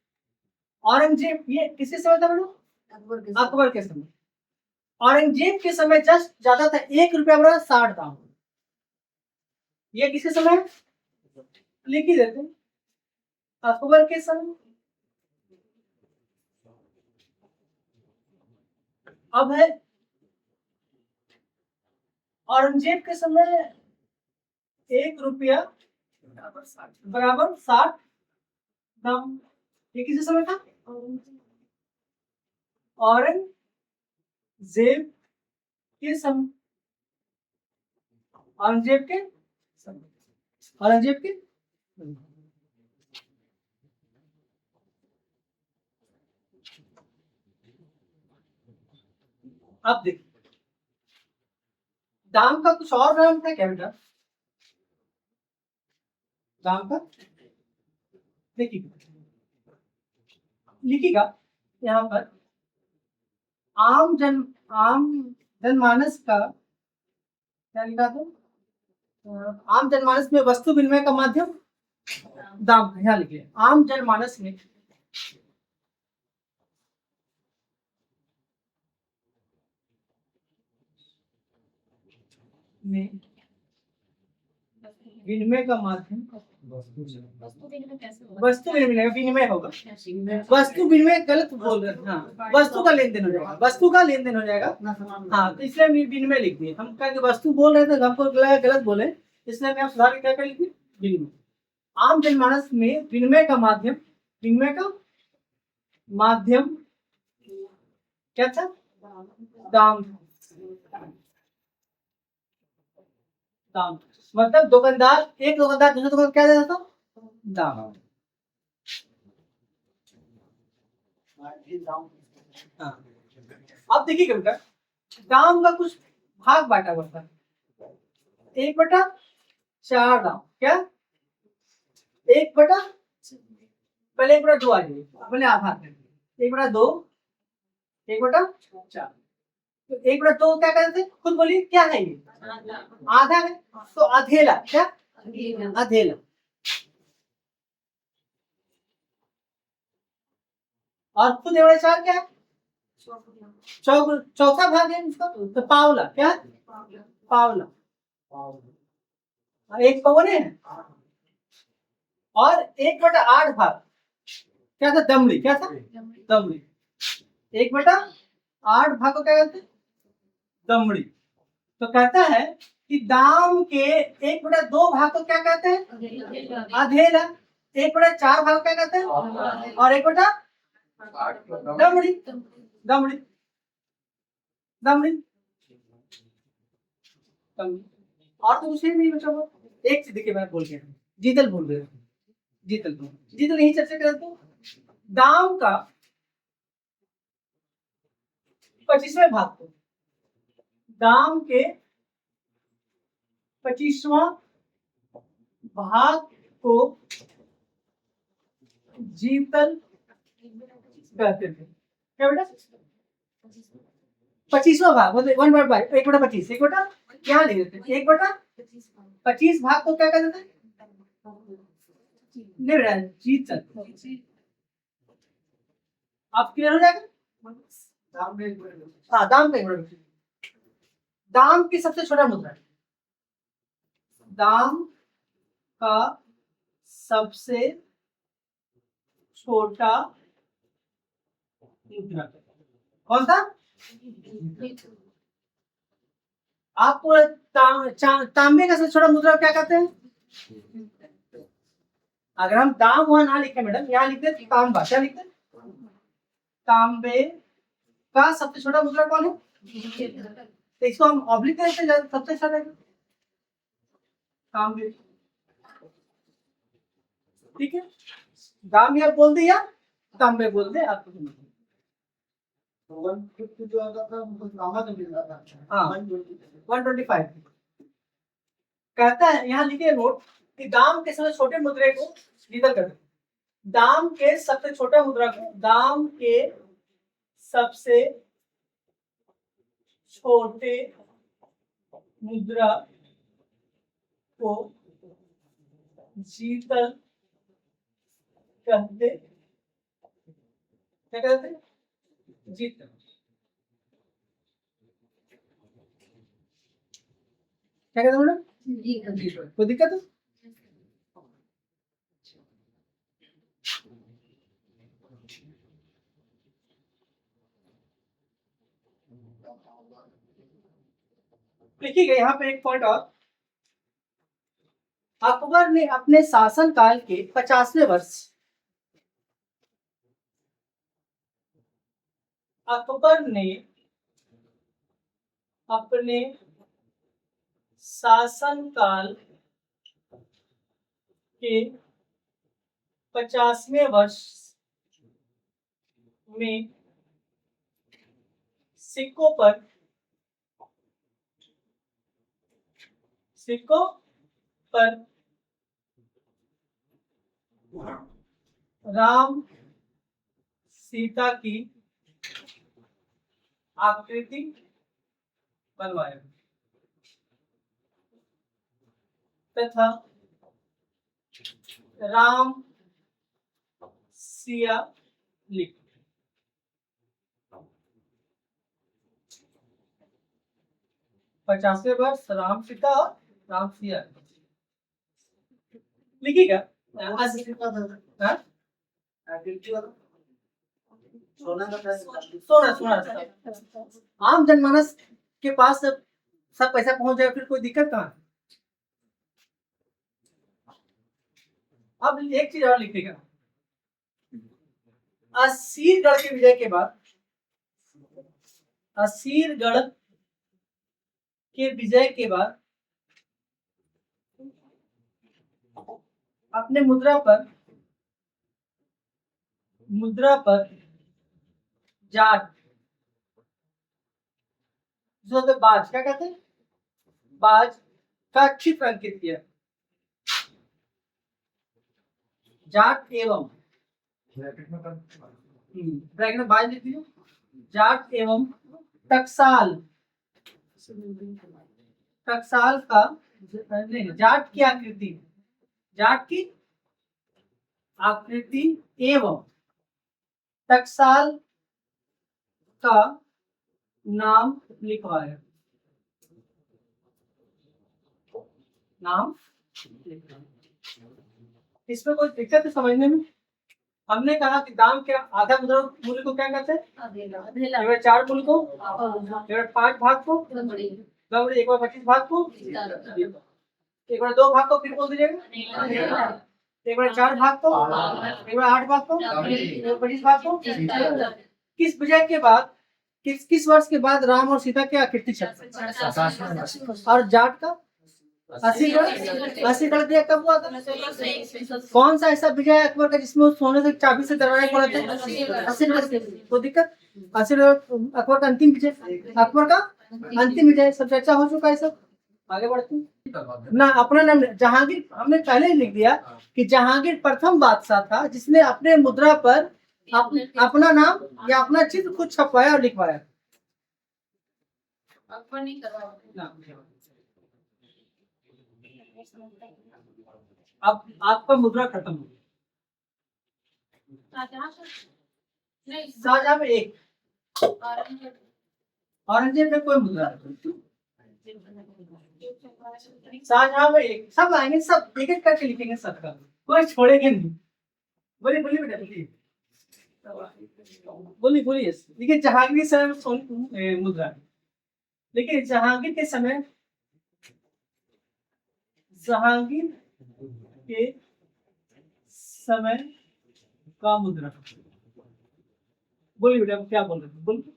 औरंगजेब, ये किसके समय था मैडम? अकबर के समय। औरंगजेब के समय जस्ट ज्यादा था, 1 रुपया बराबर 60 दाम। ये किसके समय? लिख ही देते हैं, अकबर के समय। अब है औरंगजेब के समय 1 रुपया बराबर 60 दाम। ये किसी समय था? औरंगजेब के समय। औरंगजेब के समय, औरंगजेब के। अब देखिए दाम का कुछ और नाम था क्या बेटा? दाम का देखिए, लिखिएगा यहाँ पर, आम जनमानस का क्या लिखा था? आम जनमानस में वस्तु विनिमय का माध्यम दाम है। यहाँ लिखिए, आम जनमानस में विनिमय का माध्यम वस्तु विनिमय होगा। वस्तु विनिमय गलत बोल रहे हैं, हाँ, वस्तु का लेन देन हो जाएगा, वस्तु का लेन देन हो जाएगा। हाँ, तो इसलिए हम विनिमय लिख दिए। हम क्या वस्तु बोल रहे थे, हमको लगा गलत बोले, इसलिए मैं सुधार के क्या कर लिखी? विनिमय। आम जनमानस में विनिमय का माध्यम, विनिमय का माध्यम क्या था? दाम। दाम मतलब दुकानदार, एक दुकानदार दूसरे दुकान क्या देता था? दाम। हाँ। अब देखिए बेटा, दाम का कुछ भाग बांटा हुआ था। 1/4 दाम। क्या? 1/, पहले 1/2 आ जाइए, पहले आधा 1/2, 1/4। तो 1/2 क्या कहते थे? खुद बोलिए, क्या है ये? आधा है, तो अधेला। क्या? अधेला। और खुद 1/4 क्या है? चौथा भाग है इसका, तो पावला। क्या? पावला। एक पौने है और 1/8 भाग क्या था? दमड़ी। क्या था? दमड़ी। 1/8 भाग को क्या कहते हैं? दमड़ी। तो कहता है कि दाम के 1/2 भाग को क्या कहते हैं? अधेला। 1/4 भाग को क्या कहते हैं? और 8 को दमड़ी। दमड़ी। दमड़ी। और तो कुछ नहीं बचा हुआ। एक चीज देखिए, मैं बोल गया, जीतल भूल गए। जीतल यही चर्चा कर रहे थे। दाम का 25वें भाग को, दाम के 25वां भाग को जीतल कहते थे। क्या बेटा? 25वां भाग मतलब 1/25। 1/, क्या ले लेते? 1/25 भाग को क्या कहते थे? नहीं बेटा, जीतल। आप क्लियर हो जाएगा? हाँ, दाम का 1/25। दाम की सबसे छोटा मुद्रा। दाम का सबसे छोटा मुद्रा कौन था? आपको तांबे का सबसे छोटा मुद्रा क्या कहते हैं? अगर हम दाम वहां ना लिखे मैडम, यहाँ लिखते तांबा। क्या लिखते? तांबे का सबसे छोटा मुद्रा कौन है? तो इसको हम ऑब्लिक करते हैं, सबसे छोटा है तांबे। ठीक है, दाम या बोल दिया, तांबे बोल दे, आपको समझ में। जो आता था हाँ 125 कहता है। यहाँ लिखिए नोट कि दाम के सबसे छोटे मुद्रे को जीतल कर। दाम के सबसे छोटा मुद्रा को, दाम के सबसे छोटे मुद्रा को जीतल कहते। क्या कहते? जीतल। क्या कहते मैडम? जीतल। कोई दिक्कत है? लिखिएगा यहाँ पे एक पॉइंट और। अकबर ने अपने शासनकाल के 50वें वर्ष, अकबर ने अपने शासनकाल के 50वें वर्ष में सिक्कों पर राम सीता की आकृति बनवाया तथा राम सिया लिख। पचासवें वर्ष राम सीता और राम सिया लिखिएगा। सोना आम जनमानस के पास सब पैसा पहुंच जाए, फिर कोई दिक्कत कहाँ? अब एक चीज और लिखिएगा। असीरगढ़ के विजय के बाद, असीरगढ़ के विजय के बाद अपने मुद्रा पर जाट, जो तो बाज, क्या कहते हैं? बाज का चित्र अंकित किया। जाट एवं ब्रैकेट में बाज लिख दीजिए। जाट एवं टकसाल, टकसाल का नहीं, जाट की आकृति, जाट की आकृति एवं टकसाल का नाम लिखवाया। नाम इसमें कोई दिक्कत है समझने में? हमने कहा कि दाम के आधा मुद्रा मूल्य को क्या कहते हैं? अधेला एक बार 4 मूल्य को, और एक बार 5 भाग को, लंबड़ी एक बार 25 भाग को, एक बार 2 भाग को फिर बोल दीजिएगा, अधेला एक बार 4 भाग को, एक बार 8 भाग को, एक बार 25 भाग को। किस विजय के बाद किस वर्ष के बाद राम और सीता की आकृति छपी? और जाट का 80 दिया कब हुआ था? कौन सा ऐसा विजय है अकबर का जिसमें वो सोने से चाबी से दरवाजे खोला था? 80 कोई दिक्कत? 80 अकबर का अंतिम विजय, अकबर का अंतिम विजय। सब चर्चा हो चुका है, सब आगे बढ़ते हैं ना। अपना नाम जहांगीर हमने पहले ही लिख दिया कि जहांगीर प्रथम बादशाह था जिसने अपने मुद्रा पर अपना नाम या अपना चित्र खुद छपवाया और लिखवाया। अकबर नहीं करवाया। अब आपका मुद्रा खत्म हो गया। शाहजहां में एक, औरंगजेब में कोई मुद्रा नहीं। शाहजहां में एक, सब आएंगे, सब एक एक करके लिखेंगे, सबका कोई छोड़ेंगे नहीं। बोलिए बोलिए बेटा बोलिए, बोलिए बोलिए। देखिए जहांगीर समय में सोने मुद्रा, देखिए जहांगीर के समय, जहांगीर के समय का मुद्रा। बोलिए बेटा क्या बोल रहे थे, बोलिए।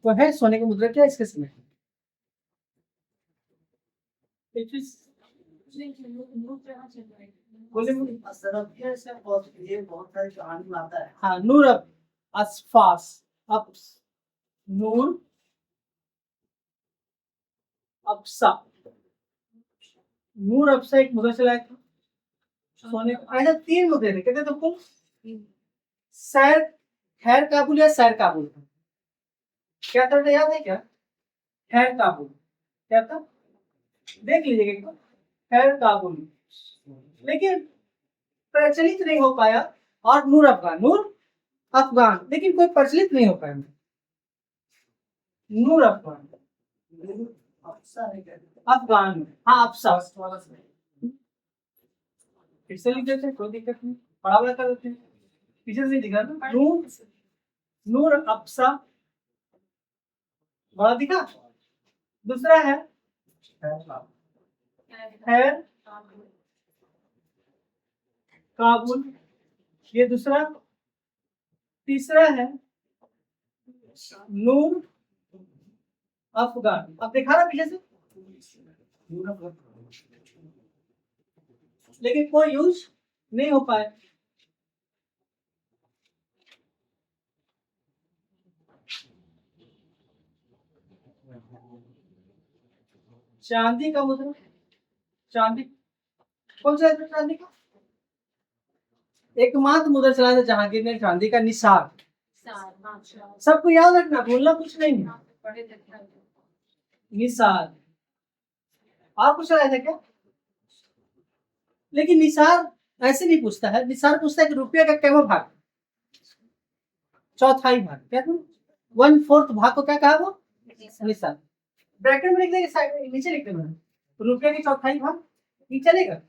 तो है सोने की मुद्रा क्या इसके समय? हाँ, नूर अफसास, नूर अफसा, नूर अफसा एक मुद्रा चलाया था सोने का। ऐसा 3 मुद्रे थे, कहते तुमको सैर, खैर काबुल या सैर काबुल, क्या था याद है क्या? खैर काबुल क्या था, देख लीजिएगा एक बार। खैर काबुल, लेकिन प्रचलित नहीं हो पाया। और नूर अफगान, नूर अफगान, लेकिन कोई प्रचलित नहीं हो पाया। नूर अफगान, अफगान, हाँ अफसा, फिर से लिख देते, कोई दिक्कत नहीं, बड़ा बड़ा कर देते, पीछे से दिखा ना। नूर, नूर अफसा बड़ा दिखा। दूसरा है खैर काबुल, ये दूसरा। तीसरा है नूर अफगान, अब दिखा रहा पीछे से, लेकिन कोई यूज नहीं हो पाया। चांदी का मुद्रा, चांदी कौन सा है चांदी का? एकमात्र मुद्रा चलाया था जहांगीर ने चांदी का, निसार। सबको याद रखना, बोलना कुछ नहीं है। निसार, और कुछ चलाया था क्या? लेकिन निसार ऐसे नहीं पूछता है, निसार पूछता है कि रुपये का कैवा भाग, चौथाई भाग, क्या तुम 1/4 भाग को क्या कहा वो? निसार। ब्रैकेट में लिख देंगे, साइड में नीचे लिख देना, रुपये की चौथाई भाग, ये चलेगा।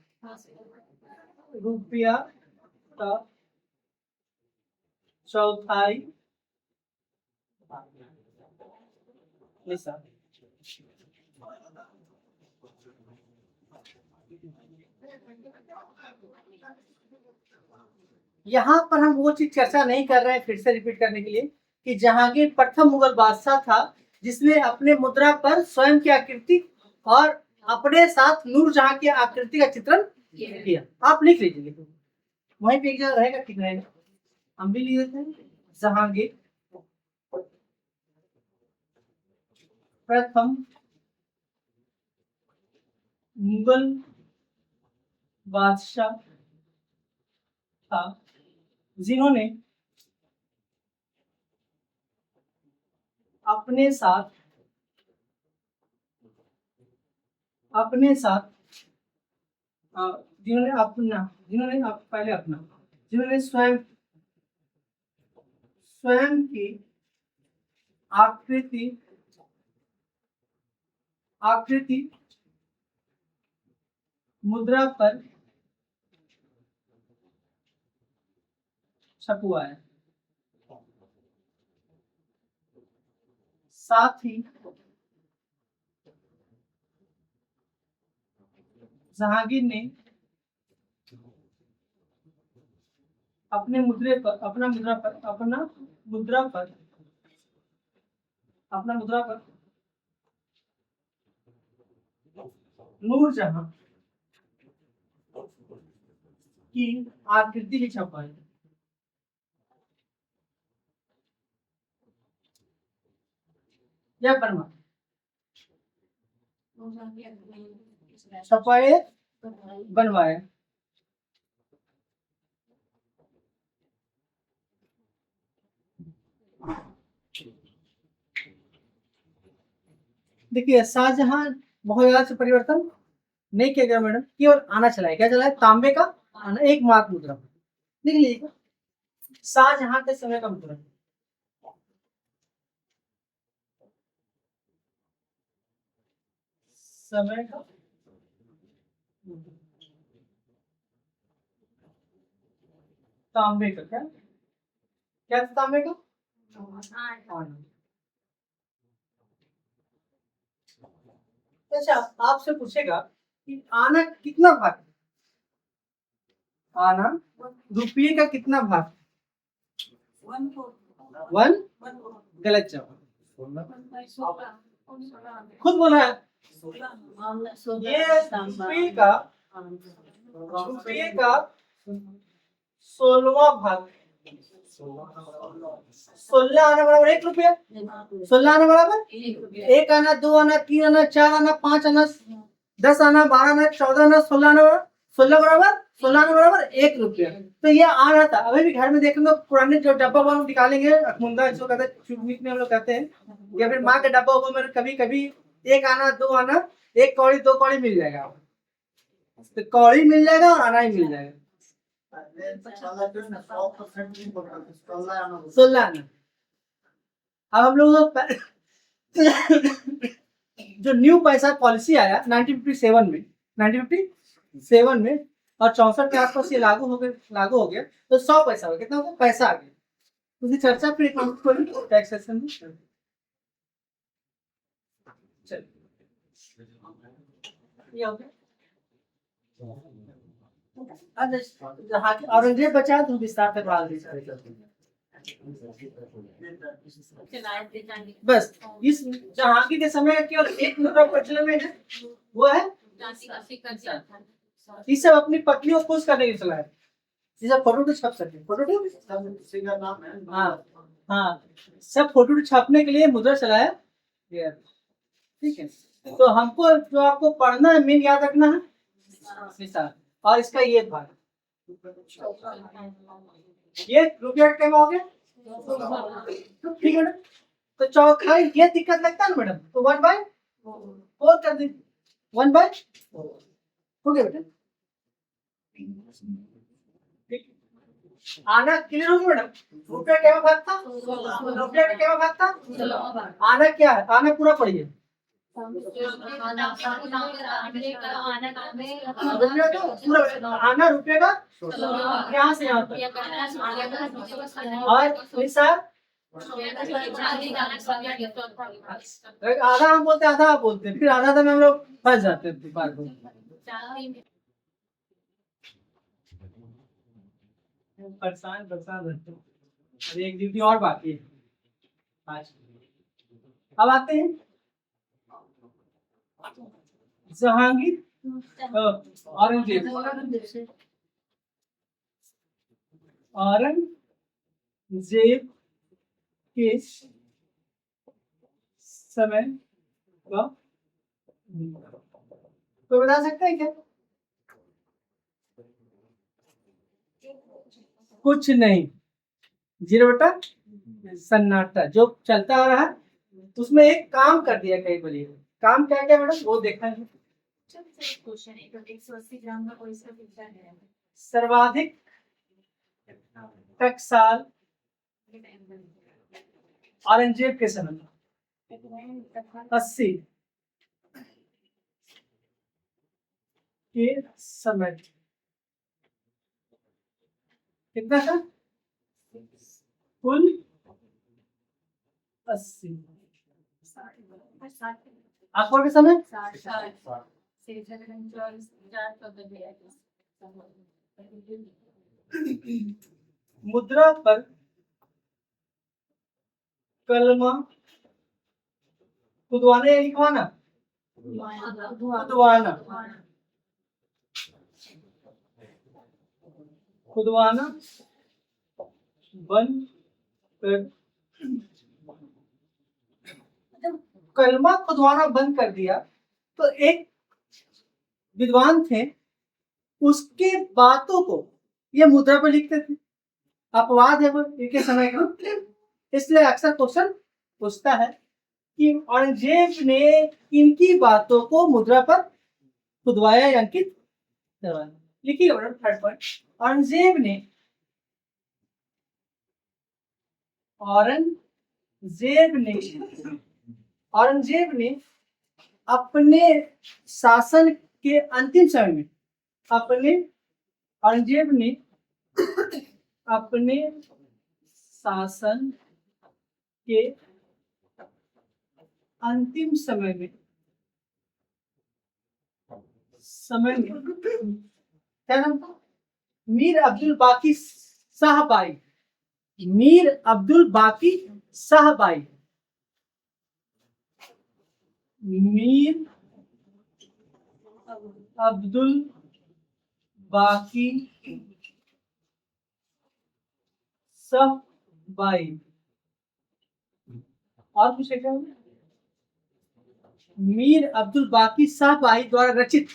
रुपया का चौथाई निसार। यहाँ पर हम वो चीज चर्चा नहीं कर रहे हैं, फिर से रिपीट करने के लिए, कि जहांगीर प्रथम मुगल बादशाह था जिसने अपने मुद्रा पर स्वयं की आकृति और अपने साथ नूरजहां की आकृति का चित्रण किया। आप लिख लीजिए, वहीं पे एक जगह रहेगा, ठीक रहेगा, हम भी लिख देते हैं। जहांगीर प्रथम मुगल बादशाह था जिन्होंने अपने साथ पहले अपना, जिन्होंने स्वयं स्वयं की आकृति आकृति मुद्रा पर छपवा है, साथ ही जहांगीर ने अपने मुद्रे पर अपना मुद्रा पर नूरजहां की आकृति भी छपवाई। या बनवा छपाए बनवाए। देखिए शाहजहां बहुयात से परिवर्तन नहीं किया गया मैडम, केवल आना चलाया। क्या चलाया? तांबे का आना, एक मात्र मुद्रा। लिख लीजिएगा शाहजहां के समय का मुद्रा। समय का तांबे का क्या क्या था? तांबे का आना। अच्छा, आपसे पूछेगा कि आना कितना भाग? आना रुपये का कितना भाग? 1। गलत जवाब, खुद बोला है। ये रुपये का 16वां भाग। 16 आना बराबर 1 रुपया। 16 आना बराबर 1 आना, 2 आना, 3 आना, 4 आना, 5 आना, 10 आना, 12 आना, 14 आना, 16 आना, 16 आना बराबर 1 रुपया। तो ये आ रहा था। अभी भी घर में देखेंगे पुराने जो डब्बा हम निकालेंगे, अखमुंदा जिसको कहते हैं, चुटमीट में हम लोग कहते हैं, या फिर माँ के डब्बा में कभी कभी 1 आना, 2 आना, 1 कौड़ी 2 कौड़ी मिल जाएगा। तो कौड़ी मिल जाएगा और आना ही मिल जाएगा। 16 आना। अब हम लोग जो न्यू पैसा पॉलिसी आया 1957 में और 64 के आसपास ये लागू हो गया, तो 100 पैसा हो गया। कितना हो गया? पैसा आ गया। उसकी चर्चा फिर टैक्सेशन में। चलिए औरंगजेब बचा तो विस्तार से बात बस। इस जहांगीर के समय केवल एक मुद्रा प्रचलन में है, वो है इस सब अपनी पत्नी को खुश करने के लिए चलाया। सब फोटो तो छप सकते, हाँ सब फोटो छापने के लिए मुद्रा चलाया। ठीक है, तो हमको जो आपको पढ़ना है, मेन याद रखना है विस्तार, और इसका ये भाग, ये रुपया का क्या हो गया? ठीक है ना। तो चौथाई ये दिक्कत लगता है ना मैडम, तो 1/4 कर दी। 1/4 हो गया बेटा। आना क्लियर हो गया मैडम? रुपया क्या भाग था? रुपया का क्या भाग था? आना क्या है? आना पूरा पढ़िए। आना रुपये का यहाँ से यहाँ तक, और आधा हम बोलते आधा आप बोलते, फिर आधा में हम लोग फंस जाते हैं। परेशान रहते हैं। एक ड्यूटी और बाकी है आज। अब आते हैं जहांगीर औरंगजेब के समय का तो बता सकते हैं क्या? कुछ नहीं, 0 सन्नाटा जो चलता आ रहा है, उसमें एक काम कर दिया। कहीं बोलिए काम क्या क्या मैडम? वो देखा है क्वेश्चन 180 ग्राम का कोई सा पिज्जा है सर्वाधिक टकसाल औरंगजेब के समय में 80 के समय कितना था कुल 80 अकबर के समय मुद्रा पर कलमा खुदवाना या लिखवाना खुदवाना खुदवाना बंद कर जब कलमा खुदवाना बंद कर दिया तो एक विद्वान थे उसके बातों को ये मुद्रा पर लिखते थे अपवाद है वो एक समय का इसलिए अक्सर क्वेश्चन पूछता है कि औरंगजेब ने इनकी बातों को मुद्रा पर खुदवाया या अंकित करवाया लिखिए मैडम थर्ड पॉइंट औरंगजेब ने अपने शासन के अंतिम समय में औरंगजेब ने अपने शासन के अंतिम समय में क्या नाम था मीर अब्दुल बाकी शाहबाई मीर अब्दुल बाकी शाहबाई मीर अब्दुल बाकी शाहबाई और कुछ है क्या मीर अब्दुल बाकी शाहबाई द्वारा रचित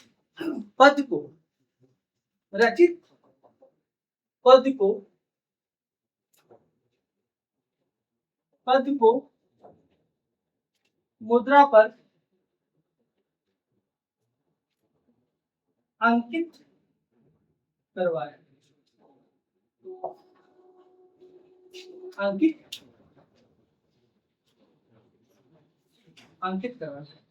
पद को मुद्रा पर अंकित करवाया अंकित करवाया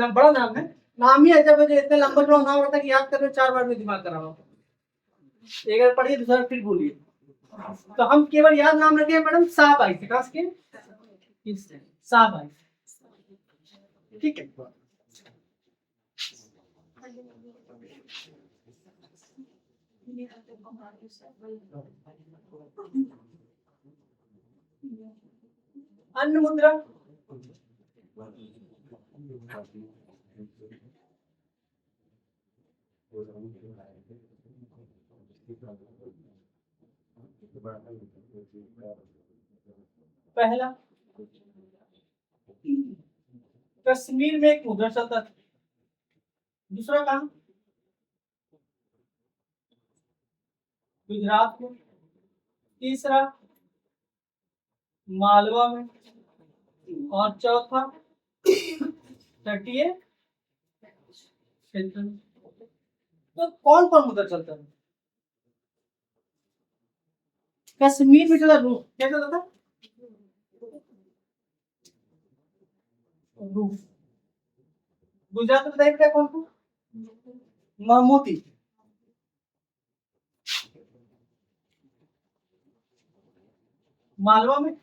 बड़ा नाम है नाम ही ऐसा मुझे इतना लंबा चौड़ा नाम होता है कि याद करने 4 बार में दिमाग कराओ एक बार पढ़िए दूसरा फिर भूलिए तो हम केवल याद नाम रखे मैडम शाहबाई से खास के शाहबाई ठीक है अन्य मुद्रा पहला कश्मीर में एक मुद्रा चलता था दूसरा काम गुजरात में तीसरा मालवा में और चौथा तटीय क्षेत्र में तो कौन कौन मुद्रा चलता है कश्मीर में चला रूप क्या चलता था रूप गुजरात में बताइए क्या कौन को महमूदी मालवा में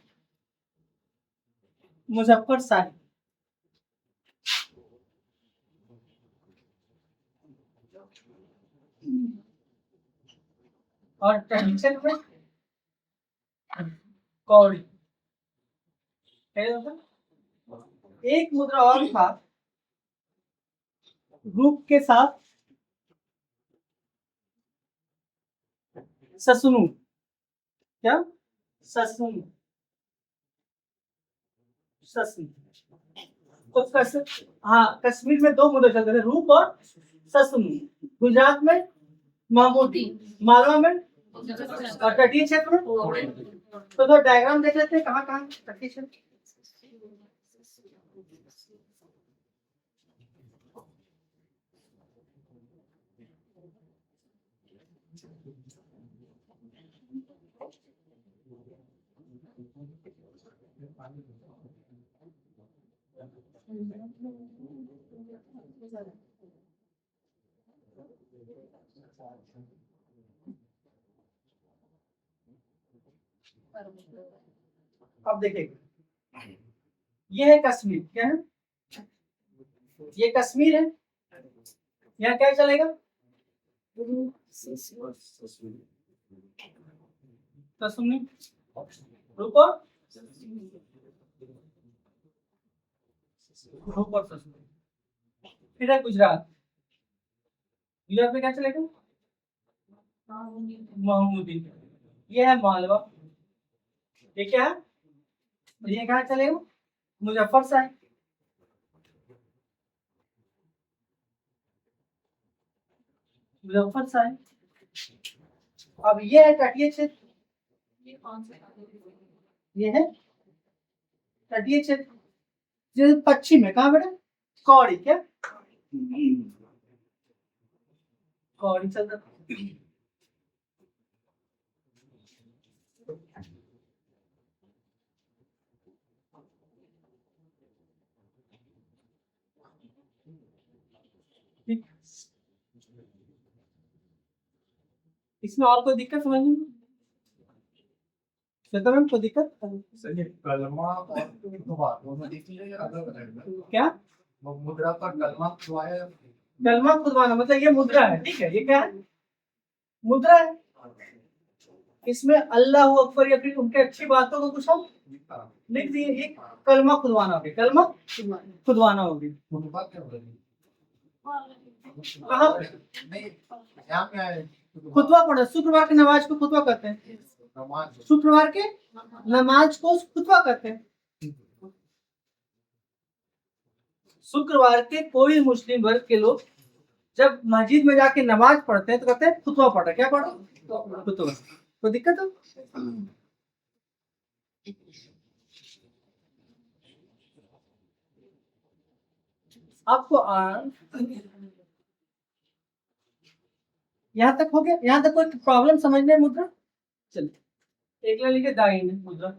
मुजफ्फर शाही और टेंशन में कौड़ी एक मुद्रा और था रूप के साथ ससुनु क्या ससुनु तो हाँ कश्मीर में 2 मुद्रा चलते थे रूप और ससुनु गुजरात में महमूदी मालवा में और तटीय क्षेत्र में तो डायग्राम देख लेते हैं कहाँ कहाँ तटीय क्षेत्र अब देखिए, ये है कश्मीर, क्या है? ये कश्मीर है। यहाँ क्या चलेगा? तस्मीर। रुको, रुको तस्मीर। फिर है गुजरात। गुजरात में क्या चलेगा? महमूदी। ये है मालवा। ये क्या है? ये कहाँ चलेगा? मुजफ्फर साहिब। मुजफ्फर साहिब। अब ये है तटीय क्षेत्र। ये कौन सा है? ये है तटीय क्षेत्र। जो पश्चिम है, कहाँ बेटा? कौड़ी। क्या कौड़ी चलता? ठीक। इसमें और कोई दिक्कत समझ में? श्वेता मैम, कोई दिक्कत? सर ये कलमा और खुतबा दोनों एक ही है या अलग अलग है? क्या? वो मुद्रा पर कलमा खुतबा है। कलमा खुदवाना मतलब ये मुद्रा है, ठीक है। ये क्या है? मुद्रा है। इसमें अल्लाह अकबर या फिर उनके अच्छी बातों को कुछ हम लिख दिए। एक कलमा खुदवाना होगी, कलमा खुदवाना होगी। खुतबा क्या होता है? कहाँ? नहीं, यहाँ क्या है? खुतवा पढ़ो। शुक्रवार की नमाज को खुतवा कहते हैं। नमाज। शुक्रवार के नमाज को खुतवा कहते हैं। शुक्रवार के कोई मुस्लिम वर्ग के लोग जब मस्जिद में जाके नमाज पढ़ते हैं तो कहते हैं खुतवा पढ़ा। क्या पढ़ो? खुतवा। कोई दिक्कत हो? आपको यहाँ तक हो गया? यहाँ तक कोई प्रॉब्लम समझने में मुद्रा? चलिए, एक लिखे दाहिने मुद्रा।